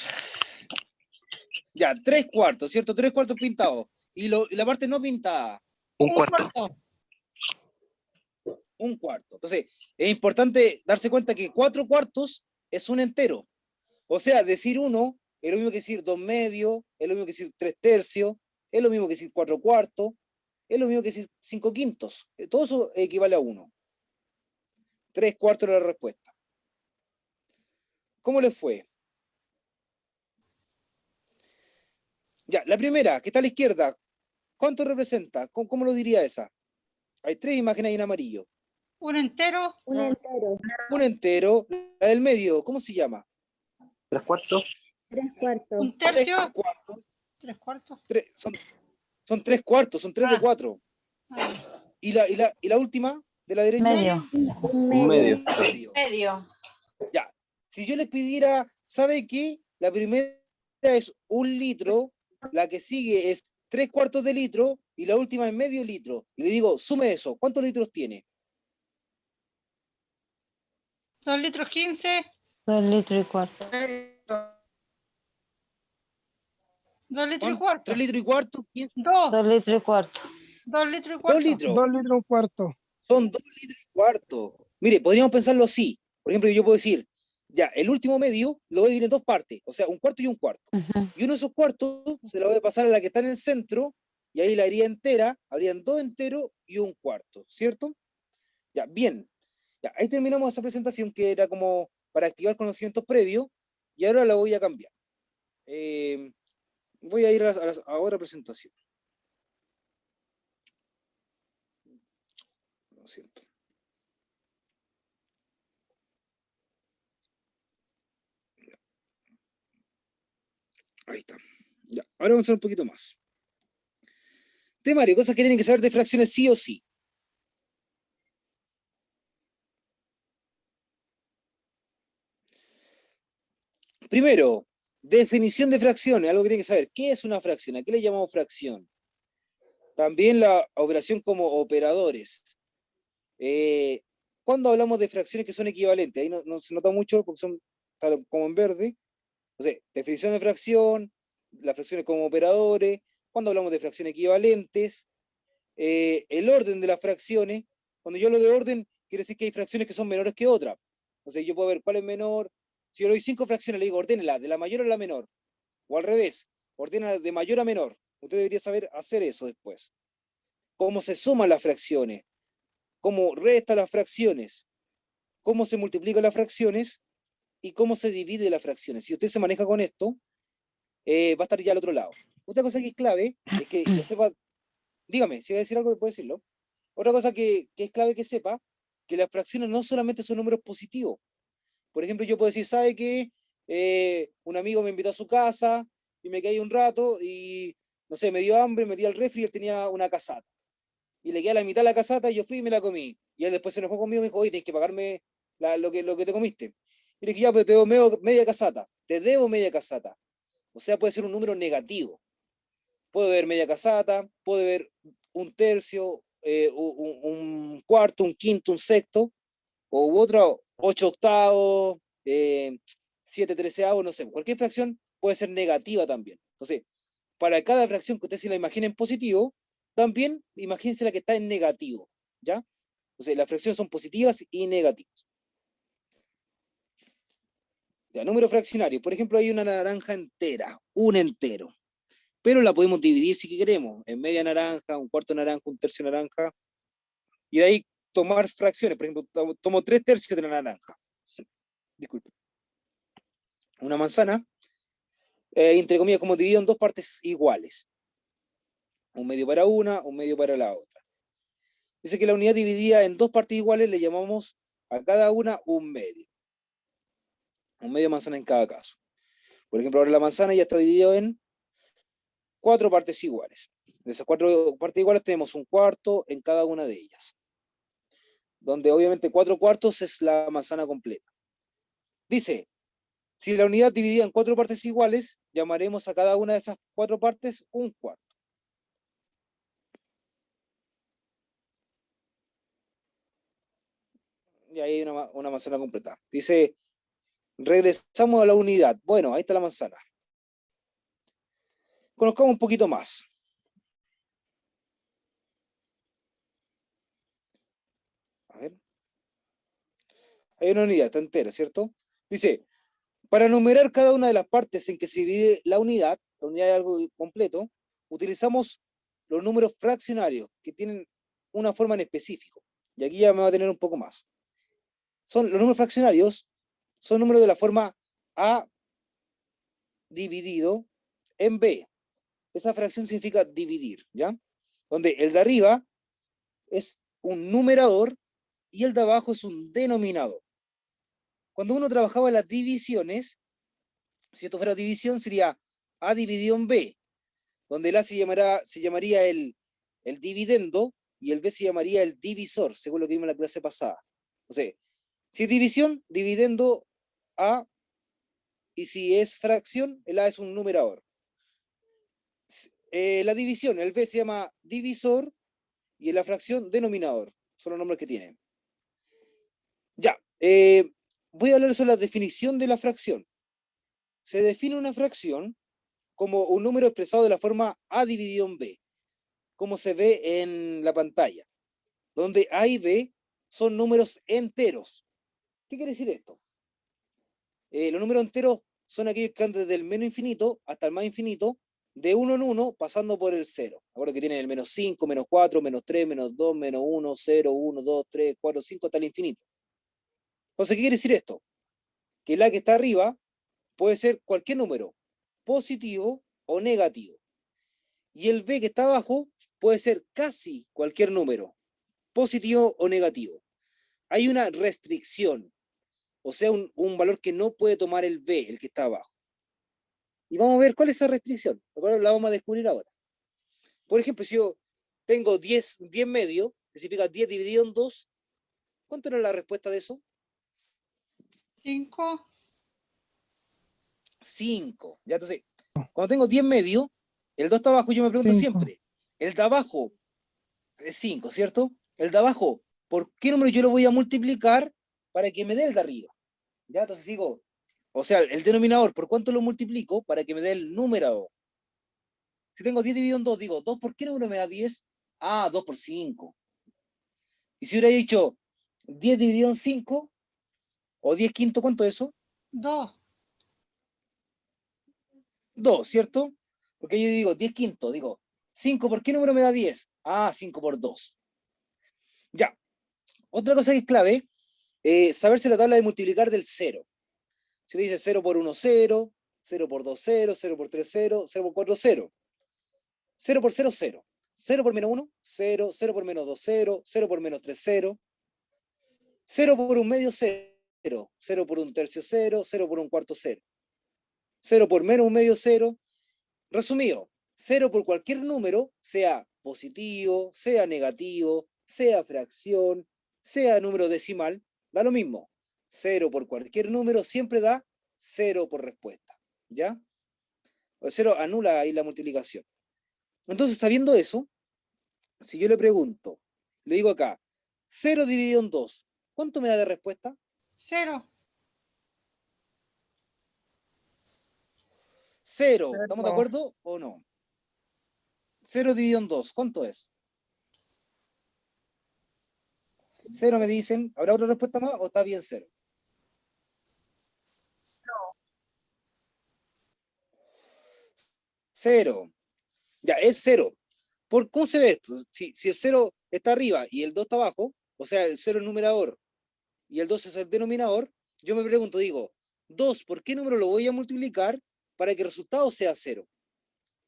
Ya, 3/4, ¿cierto? 3/4 pintados. Y la parte no pintada, 1/4. 1/4. Entonces, es importante darse cuenta que 4/4 es un entero. O sea, decir 1 es lo mismo que decir 2 medios, es lo mismo que decir 3/3, es lo mismo que decir 4/4, es lo mismo que decir 5/5. Todo eso equivale a 1. 3/4 es la respuesta. ¿Cómo les fue? Ya, la primera, que está a la izquierda, ¿cuánto representa? ¿Cómo lo diría esa? Hay 3 imágenes ahí en amarillo. Un entero, Un entero. Un entero, la del medio, ¿cómo se llama? 3/4. 3/4. un tercio, 3/4. 3/4. Son 3/4, son 3 de 4. Ah, ¿Y la última, de la derecha? Medio. Un Un medio. medio. Medio. Medio. Ya. Si yo les pidiera, ¿sabe qué? La primera es 1 litro, la que sigue es 3/4 de litro y la última es medio litro. Y le digo, sume eso, ¿cuántos litros tiene? 2 litros 15, 2 litros y cuarto. 2 litros y cuarto. 3 litros y cuarto, 15, 2 2 litros y cuarto. 2 litros y 2 cuarto. litros. 2 litros, 1/4. Son 2 litros y cuarto. Mire, podríamos pensarlo así. Por ejemplo, yo puedo decir, ya, el último medio lo voy a dividir en 2 partes, o sea, 1/4 y 1/4. Ujú. Y uno de esos cuartos se lo voy a pasar a la que está en el centro, y ahí la haría entera, habrían 2 enteros y 1/4, ¿cierto? Ya, bien. Ya, ahí terminamos esa presentación que era como para activar conocimientos previos, y ahora la voy a cambiar. Voy a ir a otra presentación. Lo siento. Ahí está. Ya, ahora vamos a hacer un poquito más. Temario, cosas que tienen que saber de fracciones sí o sí. Primero, definición de fracciones, algo que tienen que saber. ¿Qué es una fracción? ¿A qué le llamamos fracción? También la operación como operadores. Cuando hablamos de fracciones que son equivalentes, ahí no se nota mucho porque son como en verde. Entonces, definición de fracción, las fracciones como operadores, cuando hablamos de fracciones equivalentes, el orden de las fracciones. Cuando yo hablo de orden, quiere decir que hay fracciones que son menores que otras. Entonces yo puedo ver cuál es menor. Si yo le doy 5 fracciones, le digo, ordénela de la mayor a la menor. O al revés, ordénela de mayor a menor. Usted debería saber hacer eso después. Cómo se suman las fracciones, cómo restan las fracciones, cómo se multiplican las fracciones y cómo se divide las fracciones. Si usted se maneja con esto, va a estar ya al otro lado. Otra cosa que es clave es que lo sepa. Dígame, si va a decir algo, puede decirlo. Otra cosa que es clave que sepa, que las fracciones no solamente son números positivos. Por ejemplo, yo puedo decir, ¿sabe qué? Un amigo me invitó a su casa y me quedé un rato y, no sé, me dio hambre, me metí al refri y él tenía una casata. Y le quedé a la mitad de la casata y yo fui y me la comí. Y él después se enojó conmigo y me dijo, oye, tienes que pagarme lo que te comiste. Y le dije, ya, pero te debo media casata. Te debo media casata. O sea, puede ser un número negativo. Puedo ver media casata, puedo ver un tercio, un cuarto, un quinto, un sexto, o otro 8 octavos, 7 treceavos, no sé. Cualquier fracción puede ser negativa también. Entonces, para cada fracción que usted se la imagine en positivo, también imagínense la que está en negativo, ¿ya? Entonces, las fracciones son positivas y negativas. Ya, número fraccionario. Por ejemplo, hay una naranja entera, un entero. Pero la podemos dividir si queremos, en media naranja, un cuarto naranja, un tercio naranja, y de ahí tomar fracciones. Por ejemplo, tomo 3 tercios de la naranja. Disculpe. Una manzana, entre comillas, como dividido en 2 partes iguales. Un medio para una, un medio para la otra. Dice que la unidad dividida en 2 partes iguales le llamamos a cada una un medio. Un medio manzana en cada caso. Por ejemplo, ahora la manzana ya está dividida en 4 partes iguales. De esas 4 partes iguales tenemos un cuarto en cada una de ellas. Donde obviamente 4 cuartos es la manzana completa. Dice, si la unidad dividida en 4 partes iguales, llamaremos a cada una de esas 4 partes un cuarto. Y ahí hay una manzana completa. Dice, regresamos a la unidad. Bueno, ahí está la manzana. Conozcamos un poquito más. A ver. Hay una unidad, está entera, ¿cierto? Dice, para numerar cada una de las partes en que se divide la unidad es algo completo, utilizamos los números fraccionarios, que tienen una forma en específico. Y aquí ya me va a tener un poco más. Los números fraccionarios son números de la forma A dividido en B. Esa fracción significa dividir, ¿ya? Donde el de arriba es un numerador y el de abajo es un denominador. Cuando uno trabajaba en las divisiones, si esto fuera división, sería A dividido en B, donde el A se llamaría el dividendo y el B se llamaría el divisor, según lo que vimos en la clase pasada. O sea, si es división, dividendo A, y si es fracción, el A es un numerador. La división, el B se llama divisor y en la fracción denominador. Son los nombres que tienen. Ya, voy a hablar sobre la definición de la fracción. Se define una fracción como un número expresado de la forma A dividido en B, como se ve en la pantalla, donde A y B son números enteros. ¿Qué quiere decir esto? Los números enteros son aquellos que van desde el menos infinito hasta el más infinito, de 1 en 1, pasando por el 0. Acuerdo que tienen el menos 5, menos 4, menos 3, menos 2, menos 1, 0, 1, 2, 3, 4, 5, hasta el infinito. Entonces, ¿qué quiere decir esto? Que la que está arriba puede ser cualquier número, positivo o negativo. Y el B que está abajo puede ser casi cualquier número, positivo o negativo. Hay una restricción, o sea, un valor que no puede tomar el B, el que está abajo. Y vamos a ver cuál es esa restricción. La vamos a descubrir ahora. Por ejemplo, si yo tengo 10 medios, que significa 10 dividido en 2, ¿cuánto era la respuesta de eso? 5. 5. Ya, entonces, cuando tengo 10 medios, el 2 está abajo, yo me pregunto 5. siempre, el de abajo es 5, ¿cierto? El de abajo, ¿por qué número yo lo voy a multiplicar para que me dé el de arriba? Ya, entonces digo, o sea, el denominador, ¿por cuánto lo multiplico para que me dé el numerador? Si tengo 10 dividido en 2, digo, 2, ¿por qué número me da 10? Ah, 2 por 5. Y si hubiera dicho 10 dividido en 5, o 10 quinto, ¿cuánto es eso? 2. 2, ¿cierto? Porque yo digo 10 quinto, digo, 5, ¿por qué número me da 10? Ah, 5 por 2. Ya. Otra cosa que es clave, saberse la tabla de multiplicar del 0. Si te dice 0 por 1, 0, 0 por 2, 0, 0 por 3, 0, 0 por 4, 0. 0 por 0, 0. 0 por menos 1, 0, 0 por menos 2, 0, 0 por menos 3, 0. 0 por un medio, 0. 0 por un tercio, 0, 0 por un cuarto, 0. 0 por menos un medio, 0. Resumido, 0 por cualquier número, sea positivo, sea negativo, sea fracción, sea número decimal, da lo mismo. 0 por cualquier número siempre da 0 por respuesta. ¿Ya? O 0 anula ahí la multiplicación. Entonces, sabiendo eso, si yo le pregunto, le digo acá, 0 dividido en 2, ¿cuánto me da de respuesta? 0. 0. ¿Estamos de acuerdo o no? 0 dividido en 2, ¿cuánto es? 0 me dicen, ¿habrá otra respuesta más o está bien 0? Cero. Ya, es 0. ¿Cómo se ve esto? Si el 0 está arriba y el 2 está abajo, o sea, el 0 es el numerador y el 2 es el denominador, yo me pregunto, digo, 2, ¿por qué número lo voy a multiplicar para que el resultado sea 0?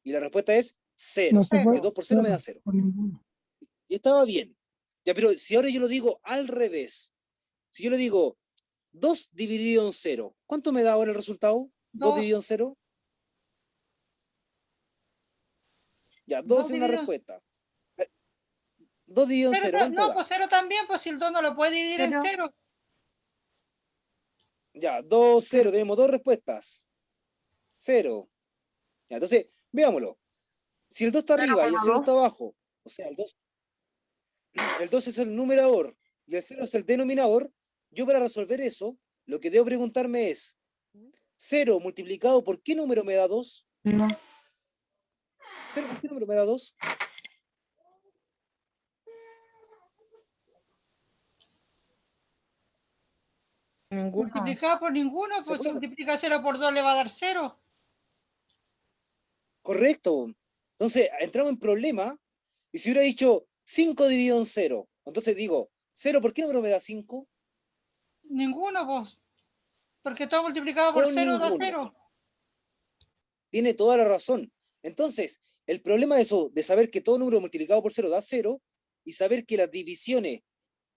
Y la respuesta es 0. No se puede. Porque 2 por 0 me da 0. Por ninguno. Y estaba bien. Ya, pero si ahora yo lo digo al revés, si yo le digo 2 dividido en 0, ¿cuánto me da ahora el resultado? 2 dividido en 0. Ya, 2 es una respuesta. 2 dividido en 0, ¿cuánto No, da? pues 0 también, pues si el 2 no lo puede dividir en 0. Ya, 2, 0, tenemos dos respuestas. 0. Ya, entonces, veámoslo. Si el 2 está arriba y el 0 está abajo, o sea, el 2 es el numerador y el 0 es el denominador, yo para resolver eso, lo que debo preguntarme es, 0 multiplicado por ¿qué número me da 2? No. 0 por ¿qué número me da 2? Multiplicado por ninguno, ¿Se pues si puede? multiplica 0 por 2 le va a dar 0. Correcto. Entonces, entramos en problema. Y si hubiera dicho 5 dividido en 0, entonces digo, 0, ¿por qué número me da 5? Ninguno, pues. Porque todo multiplicado por Con 0 da ninguno. 0. Tiene toda la razón. Entonces, el problema de eso, de saber que todo número multiplicado por 0 da 0, y saber que las divisiones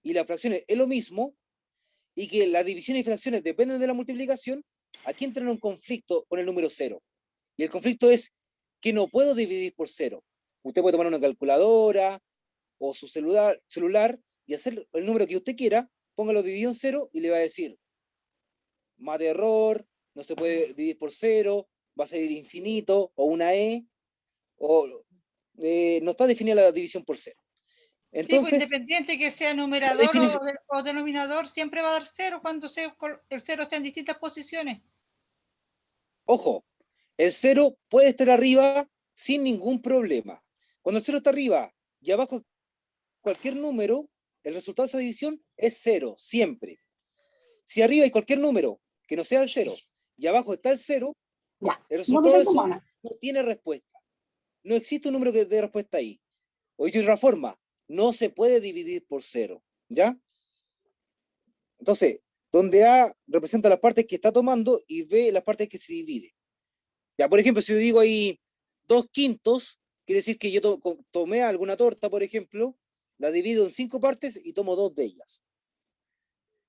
y las fracciones es lo mismo, y que las divisiones y fracciones dependen de la multiplicación, aquí entra en un conflicto con el número 0. Y el conflicto es que no puedo dividir por 0. Usted puede tomar una calculadora o su celular y hacer el número que usted quiera, póngalo dividido en 0 y le va a decir, más de error, no se puede dividir por 0, va a salir infinito, o una E, o no está definida la división por 0. Entonces, sí, pues independiente que sea numerador o denominador, siempre va a dar 0 cuando el 0 está en distintas posiciones. ojo, el 0 puede estar arriba sin ningún problema. Cuando el 0 está arriba y abajo cualquier número, el resultado de esa división es 0, siempre. Si arriba hay cualquier número que no sea el 0 y abajo está el 0, el resultado de eso no tiene respuesta. No existe un número que dé respuesta ahí. O dicho de otra forma, no se puede dividir por 0. ¿Ya? Entonces, donde A representa las partes que está tomando y B las partes que se divide. Ya, por ejemplo, si yo digo ahí 2 quintos, quiere decir que yo tomé alguna torta, por ejemplo, la divido en 5 partes y tomo 2 de ellas.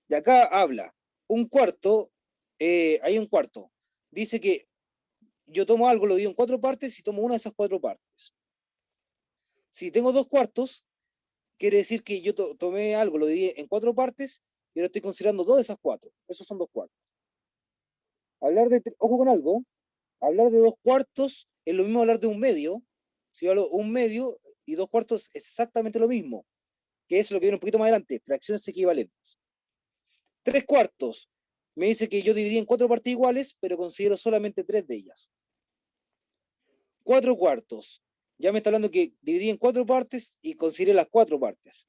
Y acá habla, un cuarto, hay un cuarto. Dice que yo tomo algo, lo divido en 4 partes y tomo una de esas 4 partes. Si tengo 2 cuartos, quiere decir que yo tomé algo, lo dividí en 4 partes y ahora estoy considerando 2 de esas 4. Esos son 2 cuartos. ojo con algo, hablar de 2/4 es lo mismo hablar de un medio. Si yo hablo un medio y 2/4 es exactamente lo mismo, que es lo que viene un poquito más adelante, fracciones equivalentes. 3/4 me dice que yo dividí en 4 partes iguales, pero considero solamente 3 de ellas. 4/4, ya me está hablando que dividí en 4 partes y consideré las 4 partes.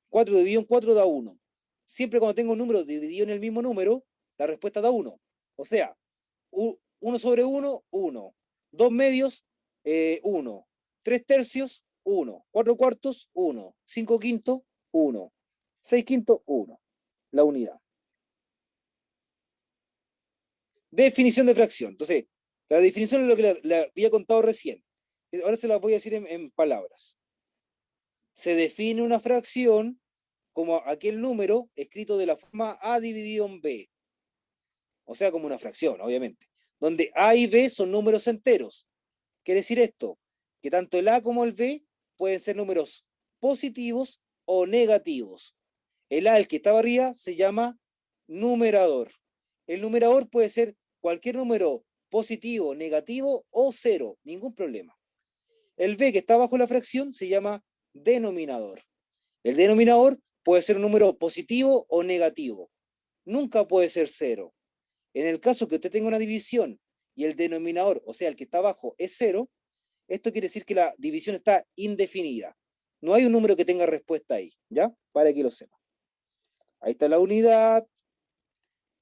4 dividido en 4 da 1. Siempre cuando tengo un número dividido en el mismo número, la respuesta da 1. O sea, 1 sobre 1, 1. 2 medios, 1. 3 tercios, 1. 4 cuartos, 1. 5 quintos, 1. 6 quintos, 1. La unidad. Definición de fracción. Entonces, la definición es lo que le había contado recién. Ahora se la voy a decir en palabras. Se define una fracción como aquel número escrito de la forma A dividido en B. O sea, como una fracción, obviamente. Donde A y B son números enteros. Quiere decir esto, que tanto el A como el B pueden ser números positivos o negativos. El A, el que estaba arriba, se llama numerador. El numerador puede ser cualquier número positivo, negativo o cero, ningún problema. El B, que está bajo la fracción, se llama denominador. El denominador puede ser un número positivo o negativo. Nunca puede ser cero. En el caso que usted tenga una división y el denominador, o sea, el que está abajo, es 0, esto quiere decir que la división está indefinida. No hay un número que tenga respuesta ahí, ¿ya? Para que lo sepa. Ahí está la unidad.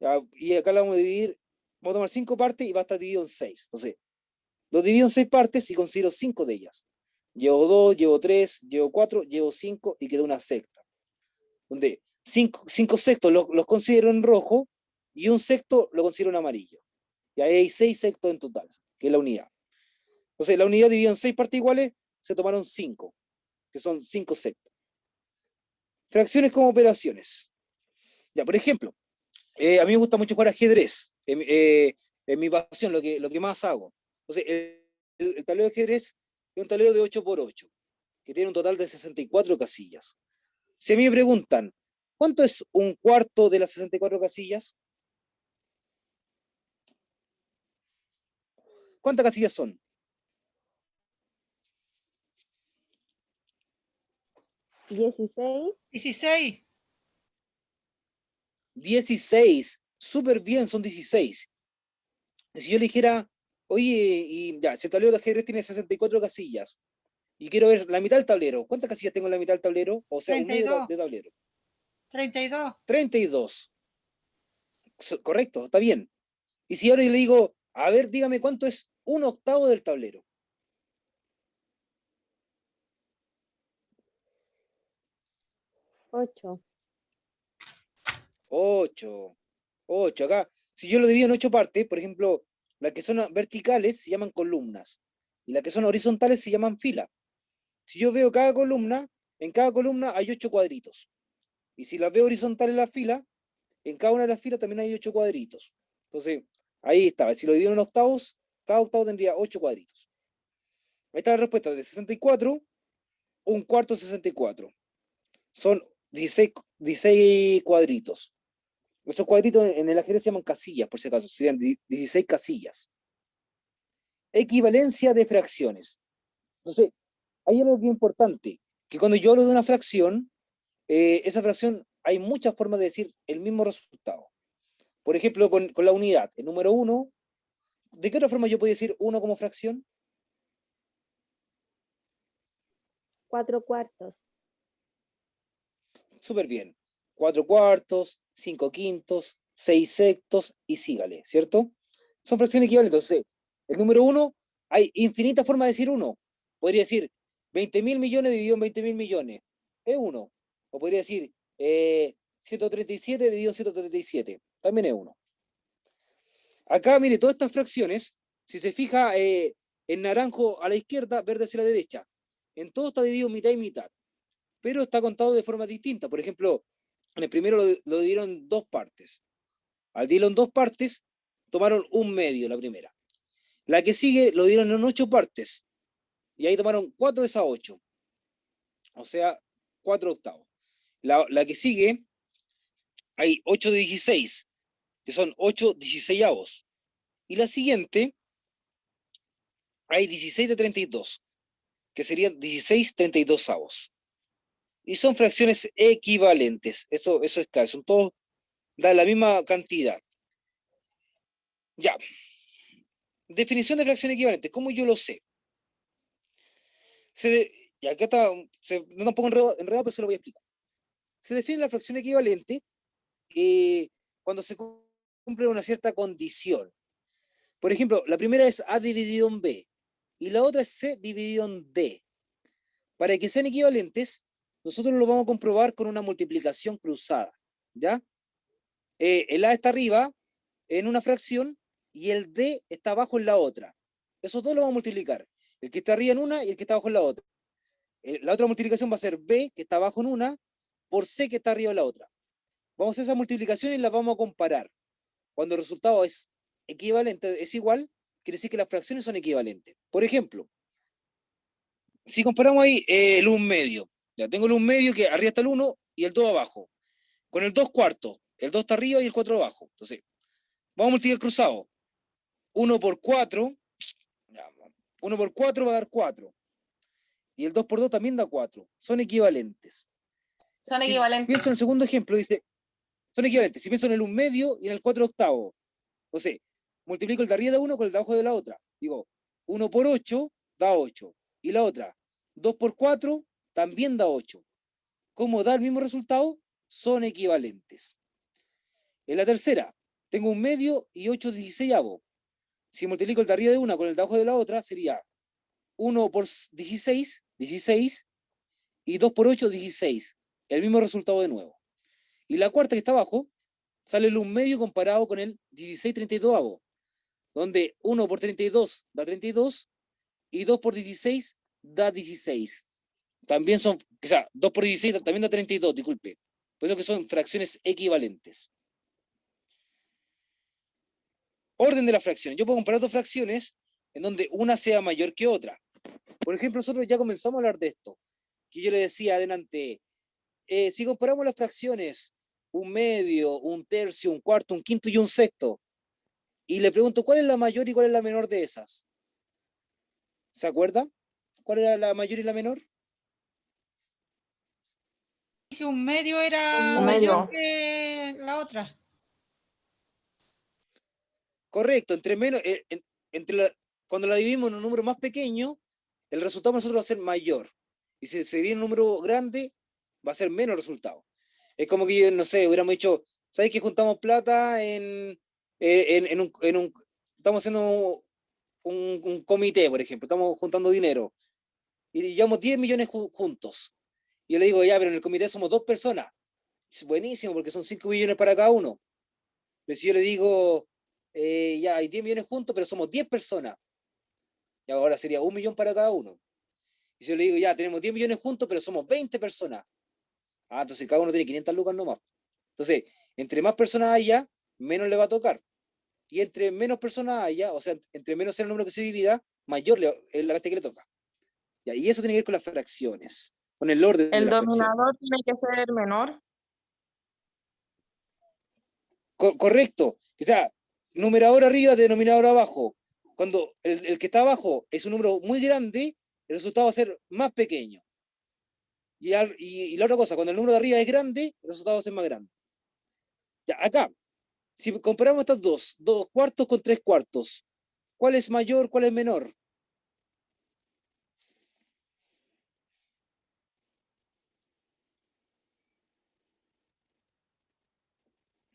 ¿Ya? Y acá la vamos a dividir. Vamos a tomar 5 partes y va a estar dividido en 6. Entonces, lo divido en 6 partes y considero 5 de ellas. Llevo 2, llevo 3, llevo 4, llevo 5 y queda una sexta. Donde 5 sextos los considero en rojo y un sexto lo considero en amarillo. Y ahí hay 6 sextos en total, que es la unidad. Entonces, la unidad dividida en 6 partes iguales, se tomaron 5, que son 5 sextos. Fracciones como operaciones. Ya, por ejemplo, a mí me gusta mucho jugar ajedrez. En mi pasión, lo que más hago. Entonces, el tablero de ajedrez es un tablero de 8×8, que tiene un total de 64 casillas. Si a mí me preguntan, ¿cuánto es un cuarto de las 64 casillas? ¿Cuántas casillas son? 16. 16. 16. Súper bien, son 16. Si yo le dijera, oye, y ya, si el tablero de ajedrez tiene 64 casillas, y quiero ver la mitad del tablero, ¿cuántas casillas tengo en la mitad del tablero? O sea, un medio 32. de tablero. 32. 32. Correcto, está bien. Y si ahora yo le digo, a ver, dígame cuánto es 1/8 del tablero. 8. 8. Acá, si yo lo divido en 8 partes, por ejemplo, las que son verticales se llaman columnas, y las que son horizontales se llaman filas. Si yo veo cada columna, en cada columna hay 8 cuadritos. Y si las veo horizontales en la fila, en cada una de las filas también hay 8 cuadritos. Entonces, ahí está. Si lo divido en octavos, cada octavo tendría 8 cuadritos. Ahí está la respuesta de 64, un cuarto de 64. Son 16 cuadritos. Esos cuadritos en el ajedrez se llaman casillas, por si acaso. Serían 16 casillas. Equivalencia de fracciones. Entonces, hay algo que es importante, que cuando yo hablo de una fracción, esa fracción hay muchas formas de decir el mismo resultado. Por ejemplo, con la unidad, el número 1, ¿de qué otra forma yo puedo decir 1 como fracción? 4 cuartos. Súper bien. 4 cuartos, 5 quintos, 6 sextos y sígale, ¿cierto? Son fracciones equivalentes. Entonces, el número 1, hay infinitas formas de decir 1. Podría decir 20.000 millones dividido en 20.000 millones. Es 1. O podría decir 137 dividido en 137. También es 1. Acá, mire, todas estas fracciones, si se fija en naranjo a la izquierda, verde hacia la derecha. En todo está dividido mitad y mitad. Pero está contado de forma distinta. Por ejemplo, en el primero lo dieron en 2 partes. Al dividirlo en 2 partes, tomaron un medio la primera. La que sigue lo dieron en 8 partes. Y ahí tomaron 4 de esas 8. O sea, 4 octavos. La que sigue, hay 8 de 16, que son 8 16avos. Y la siguiente, hay 16 de 32, que serían 16 32avos. Y son fracciones equivalentes. Eso es claro, son todos, da la misma cantidad. Ya. Definición de fracción equivalente. ¿Cómo yo lo sé? Y acá está, no tampoco enredado, pero se lo voy a explicar. Se define la fracción equivalente cuando se cumple una cierta condición. Por ejemplo, la primera es A dividido en B y la otra es C dividido en D. Para que sean equivalentes, nosotros lo vamos a comprobar con una multiplicación cruzada, ¿ya? El A está arriba en una fracción y el D está abajo en la otra. Esos dos lo vamos a multiplicar. El que está arriba en una y el que está abajo en la otra. La otra multiplicación va a ser B, que está abajo en una, por C, que está arriba en la otra. Vamos a hacer esas multiplicaciones y las vamos a comparar. Cuando el resultado es equivalente, es igual, quiere decir que las fracciones son equivalentes. Por ejemplo, si comparamos ahí el 1 medio, ya tengo el 1 medio que arriba está el 1 y el 2 abajo. Con el 2 cuartos, el 2 está arriba y el 4 abajo. Entonces, vamos a multiplicar cruzado. 1 por 4, 1 por 4 va a dar 4. Y el 2 por 2 también da 4. Son equivalentes. Son Si equivalentes. pienso en el segundo ejemplo, dice, son equivalentes. Si pienso en el 1 medio y en el 4 octavos, entonces, multiplico el de arriba de 1 con el de abajo de la otra. Digo, 1 por 8 da 8. Y la otra, 2 por 4 también da 8. ¿Cómo da el mismo resultado? Son equivalentes. En la tercera, tengo 1 medio y 8 16avos. Si multiplico el de arriba de una con el de abajo de la otra, sería 1 por 16, 16, y 2 por 8, 16. El mismo resultado de nuevo. Y la cuarta que está abajo, sale el 1 medio comparado con el 16 32avos, donde 1 por 32 da 32, y 2 por 16 da 16. También son, o sea, 2 por 16 también da 32, disculpe. Por eso que son fracciones equivalentes. Orden de las fracciones. Yo puedo comparar dos fracciones en donde una sea mayor que otra. Por ejemplo, nosotros ya comenzamos a hablar de esto, que yo le decía adelante, si comparamos las fracciones, 1 medio, 1 tercio, 1 cuarto, 1 quinto y 1 sexto, y le pregunto cuál es la mayor y cuál es la menor de esas. ¿Se acuerda? ¿Cuál era la mayor y la menor? Que un medio era Un medio. mayor que la otra. Correcto, entre menos, cuando la dividimos en un número más pequeño, el resultado para nosotros va a ser mayor. Y si se divide en un número grande, va a ser menos resultado. Es como que, no sé, hubiéramos dicho, ¿sabes que juntamos plata estamos haciendo un comité, por ejemplo, estamos juntando dinero, y llevamos 10 millones juntos. Y yo le digo, ya, pero en el comité somos 2 personas. Es buenísimo, porque son 5 millones para cada uno. Pero si yo le digo, ya hay 10 millones juntos, pero somos 10 personas. Y ahora sería 1 millón para cada uno. Y si yo le digo, ya tenemos 10 millones juntos, pero somos 20 personas. Ah, entonces cada uno tiene 500 lucas nomás. Entonces, entre más personas haya, menos le va a tocar. Y entre menos personas haya, o sea, entre menos sea el número que se divida, mayor es la cantidad que le toca. Ya, y eso tiene que ver con las fracciones, con el orden de El las fracciones. dominador tiene que ser menor. Correcto. O sea, numerador arriba, denominador abajo. Cuando el que está abajo es un número muy grande, el resultado va a ser más pequeño. Y la otra cosa, cuando el número de arriba es grande, el resultado va a ser más grande. Ya, acá, si comparamos estas dos cuartos con 3 cuartos, ¿cuál es mayor, cuál es menor?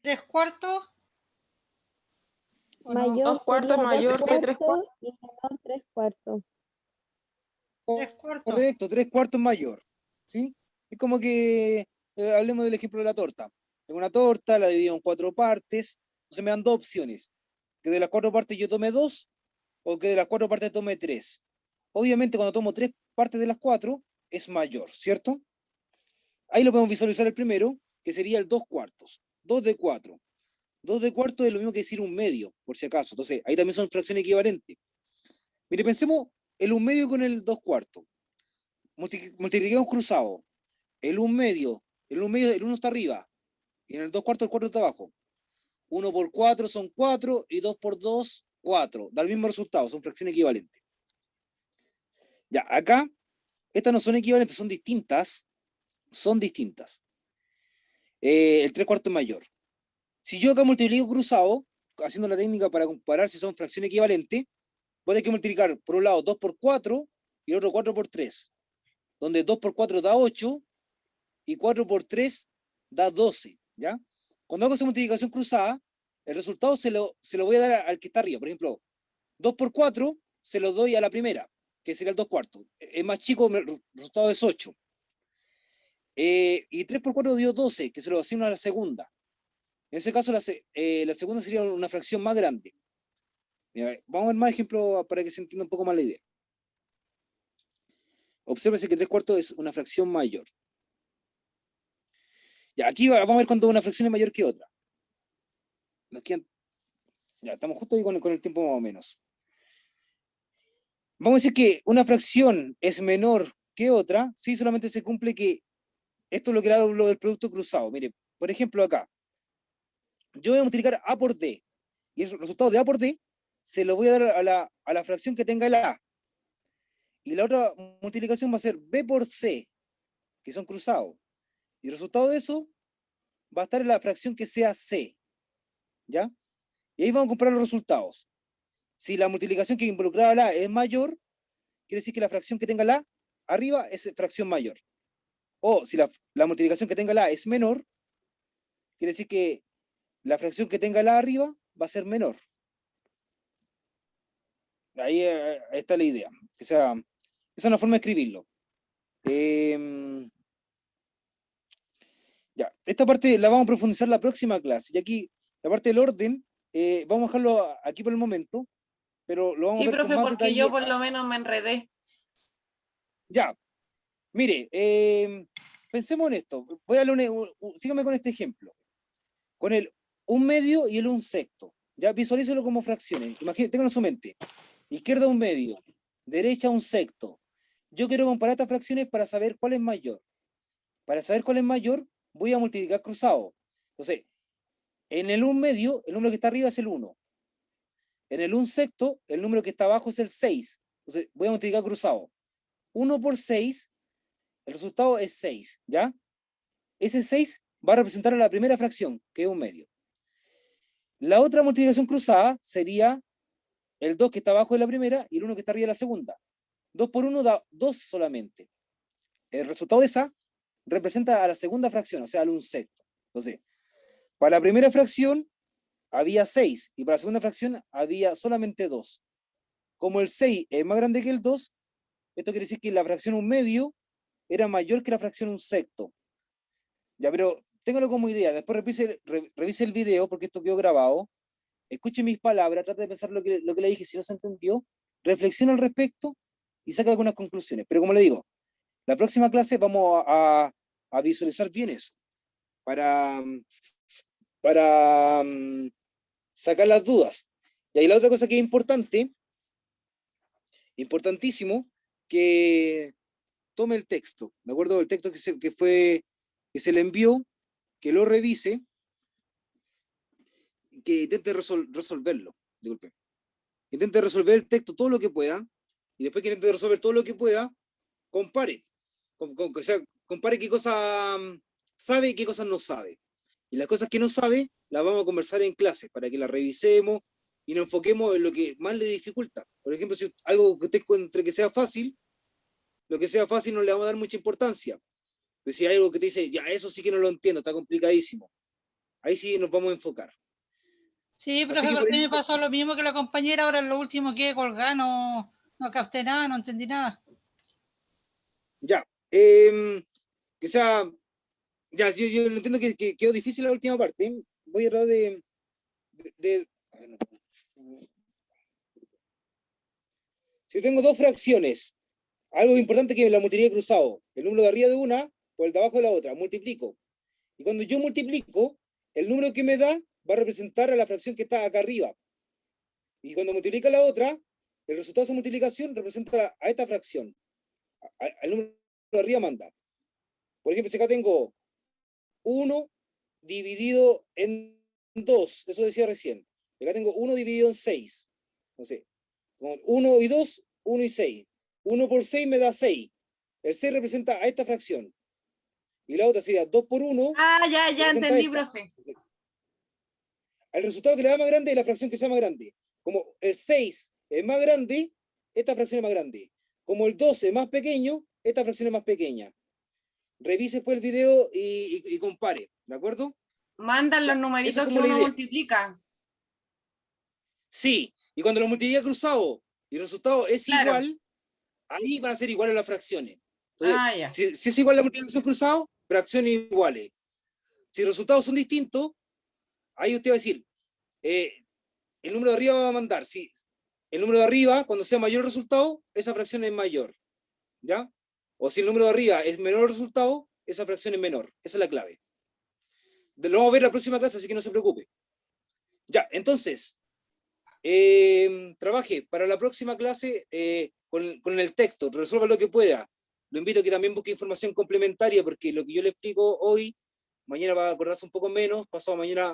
¿Tres cuartos? ¿O no? Mayor 2 cuartos sería mayor 2 que 3 cuartos y menor 3 cuartos. Tres cuartos. Correcto, 3 cuartos mayor. ¿Sí? Es como que hablemos del ejemplo de la torta. Tengo una torta, la divido en 4 partes, entonces me dan 2 opciones. Que de las 4 partes yo tome 2 o que de las 4 partes tome 3. Obviamente cuando tomo 3 partes de las 4 es mayor, ¿cierto? Ahí lo podemos visualizar el primero, que sería el 2 cuartos. 2 de 4. 2 de cuarto es lo mismo que decir 1 medio, por si acaso. Entonces, ahí también son fracciones equivalentes. Mire, pensemos el 1 medio con el 2 cuartos. Multipliquemos cruzado. El 1 medio, el 1 está arriba. Y en el 2 cuartos, el 4 está abajo. 1 por 4 son 4 y 2 por 2 4, da el mismo resultado, son fracciones equivalentes. Ya, acá, estas no son equivalentes, son distintas. Son distintas. El 3/4 es mayor. Si yo acá multiplico cruzado, haciendo la técnica para comparar si son fracciones equivalentes, voy a tener que multiplicar por un lado 2 por 4 y el otro 4 por 3. Donde 2 por 4 da 8 y 4 por 3 da 12. ¿Ya? Cuando hago esa multiplicación cruzada, el resultado se lo voy a dar al que está arriba. Por ejemplo, 2 por 4 se lo doy a la primera, que sería el 2/4. Es más chico, el resultado es 8. Y 3 por 4 dio 12, que se lo asigno a la segunda. En ese caso, la segunda sería una fracción más grande. Mira, vamos a ver más ejemplos para que se entienda un poco más la idea. Obsérvese que 3/4 es una fracción mayor. Ya, aquí vamos a ver cuando una fracción es mayor que otra. Ya, estamos justo ahí con el tiempo más o menos. Vamos a decir que una fracción es menor que otra, si solamente se cumple que esto es lo que hablo del producto cruzado. Mire, por ejemplo acá, yo voy a multiplicar A por D, y el resultado de A por D se lo voy a dar a la fracción que tenga el A. Y la otra multiplicación va a ser B por C, que son cruzados. Y el resultado de eso va a estar en la fracción que sea C. ¿Ya? Y ahí vamos a comparar los resultados. Si la multiplicación que involucraba la A es mayor, quiere decir que la fracción que tenga la A arriba es fracción mayor. O si la multiplicación que tenga la A es menor, quiere decir que la fracción que tenga la A arriba va a ser menor. Ahí está la idea. Esa es una forma de escribirlo. Ya, esta parte la vamos a profundizar la próxima clase. Y aquí, la parte del orden, vamos a dejarlo aquí por el momento, pero lo vamos a Sí, ver profe, con más porque detalle. yo por lo menos me enredé. Ya, mire, pensemos en esto. Voy a darle sígame con este ejemplo. Con el 1/2 y el 1/6. Ya, visualícelo como fracciones. Imagínense, tengan en su mente. Izquierda 1/2, derecha 1/6. Yo quiero comparar estas fracciones para saber cuál es mayor. Para saber cuál es mayor, voy a multiplicar cruzado. Entonces, en el 1/2, el número que está arriba es el 1. En el 1/6, el número que está abajo es el 6. Entonces, voy a multiplicar cruzado. 1 por 6, el resultado es 6, ¿ya? Ese 6 va a representar a la primera fracción, que es 1/2. La otra multiplicación cruzada sería el 2 que está abajo de la primera y el 1 que está arriba de la segunda. 2 por 1 da 2 solamente. El resultado de esa representa a la segunda fracción, o sea, al 1/6. Entonces, para la primera fracción había 6 y para la segunda fracción había solamente 2. Como el 6 es más grande que el 2, esto quiere decir que la fracción 1/2 era mayor que la fracción 1/6. Ya, pero téngalo como idea. Después revise el video porque esto quedó grabado. Escuche mis palabras, trate de pensar lo que le dije, si no se entendió, reflexiona al respecto y saca algunas conclusiones. Pero como le digo, la próxima clase vamos a visualizar bien eso, para sacar las dudas. Y ahí la otra cosa que es importante, importantísimo, que tome el texto, ¿de acuerdo? El texto que se le envió, que lo revise, que intente resolverlo, disculpe. Intente resolver el texto todo lo que pueda, y después que intente resolver todo lo que pueda, compare. O sea, compare qué cosas sabe y qué cosas no sabe. Y las cosas que no sabe, las vamos a conversar en clase, para que las revisemos y nos enfoquemos en lo que más le dificulta. Por ejemplo, si algo que usted encuentre que sea fácil, lo que sea fácil no le vamos a dar mucha importancia. Pero si hay algo que te dice, ya, eso sí que no lo entiendo, está complicadísimo, ahí sí nos vamos a enfocar. Sí, profe, porque a mí me pasó lo mismo que la compañera, ahora en lo último que colgar, no capté nada, no entendí nada. Ya, que sea, ya, yo entiendo que quedó difícil la última parte. Voy a tratar si tengo dos fracciones, algo importante que la multiplique cruzado, el número de arriba de una por el de abajo de la otra, multiplico. Y cuando yo multiplico, el número que me da va a representar a la fracción que está acá arriba. Y cuando multiplica la otra, el resultado de esa multiplicación representa a esta fracción. Al número de arriba manda. Por ejemplo, si acá tengo 1 dividido en 2, eso decía recién. Y acá tengo 1 dividido en 6. no sé, 1 y 2, 1 y 6. 1 por 6 me da 6. El 6 representa a esta fracción. Y la otra sería 2 por 1. Ah, ya representa entendí, esta. profe. El resultado que le da más grande es la fracción que sea más grande. Como el 6 es más grande, esta fracción es más grande. Como el 12 es más pequeño, esta fracción es más pequeña. Revise después el video y compare, ¿de acuerdo? Mandan los Ya, esa numeritos es que como la uno idea. multiplica. Sí, y cuando lo multiplica cruzado y el resultado es Claro. igual, ahí van a ser iguales las fracciones. Entonces, Ah, ya. si es igual la multiplicación cruzado, fracciones iguales. Si los resultados son distintos, ahí usted va a decir, el número de arriba va a mandar. Si el número de arriba, cuando sea mayor el resultado, esa fracción es mayor. ¿Ya? O si el número de arriba es menor el resultado, esa fracción es menor. Esa es la clave. Lo vamos a ver en la próxima clase, así que no se preocupe. Ya, entonces, trabaje para la próxima clase con el texto, resuelva lo que pueda. Lo invito a que también busque información complementaria, porque lo que yo le explico hoy, mañana va a acordarse un poco menos, pasado mañana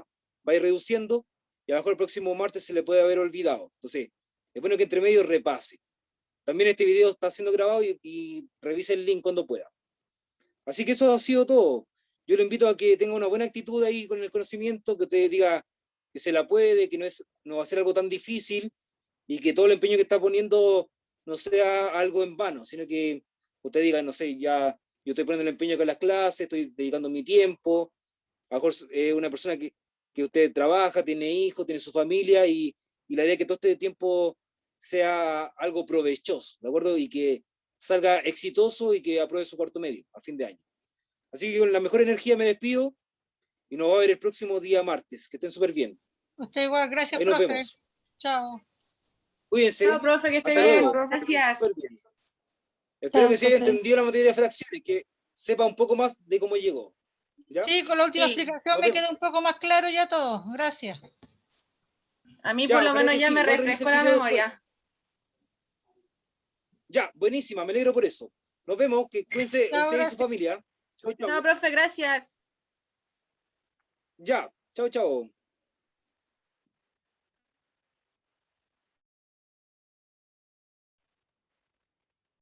va a ir reduciendo, y a lo mejor el próximo martes se le puede haber olvidado. Entonces, es bueno que entre medio repase. También este video está siendo grabado y revise el link cuando pueda. Así que eso ha sido todo. Yo le invito a que tenga una buena actitud ahí con el conocimiento, que usted diga que se la puede, que no va a ser algo tan difícil y que todo el empeño que está poniendo no sea algo en vano, sino que usted diga, no sé, ya yo estoy poniendo el empeño con las clases, estoy dedicando mi tiempo, a lo mejor una persona que usted trabaja, tiene hijos, tiene su familia y la idea es que todo este tiempo sea algo provechoso, ¿de acuerdo? Y que salga exitoso y que apruebe su cuarto medio a fin de año. Así que con la mejor energía me despido y nos va a ver el próximo día martes. Que estén súper bien. Usted igual, gracias, Ahí nos profe. vemos. Chao. Cuídense. Chao, profe, que esté Hasta bien. luego. Gracias. Súper bien. Espero Chao, que se haya profe. entendido la materia de fracciones, que sepa un poco más de cómo llegó. ¿Ya? Sí, con la última Sí. explicación Nos me vemos. quedó un poco más claro ya todo. Gracias. A mí Ya, por lo ojalá menos que ya sí. me Igual revise refrescó el la video memoria. después. Ya, buenísima, me alegro por eso. Nos vemos, que cuídense Chao, usted y su gracias. familia. Chau, Chao, chau. profe, gracias. Ya, chau, chau.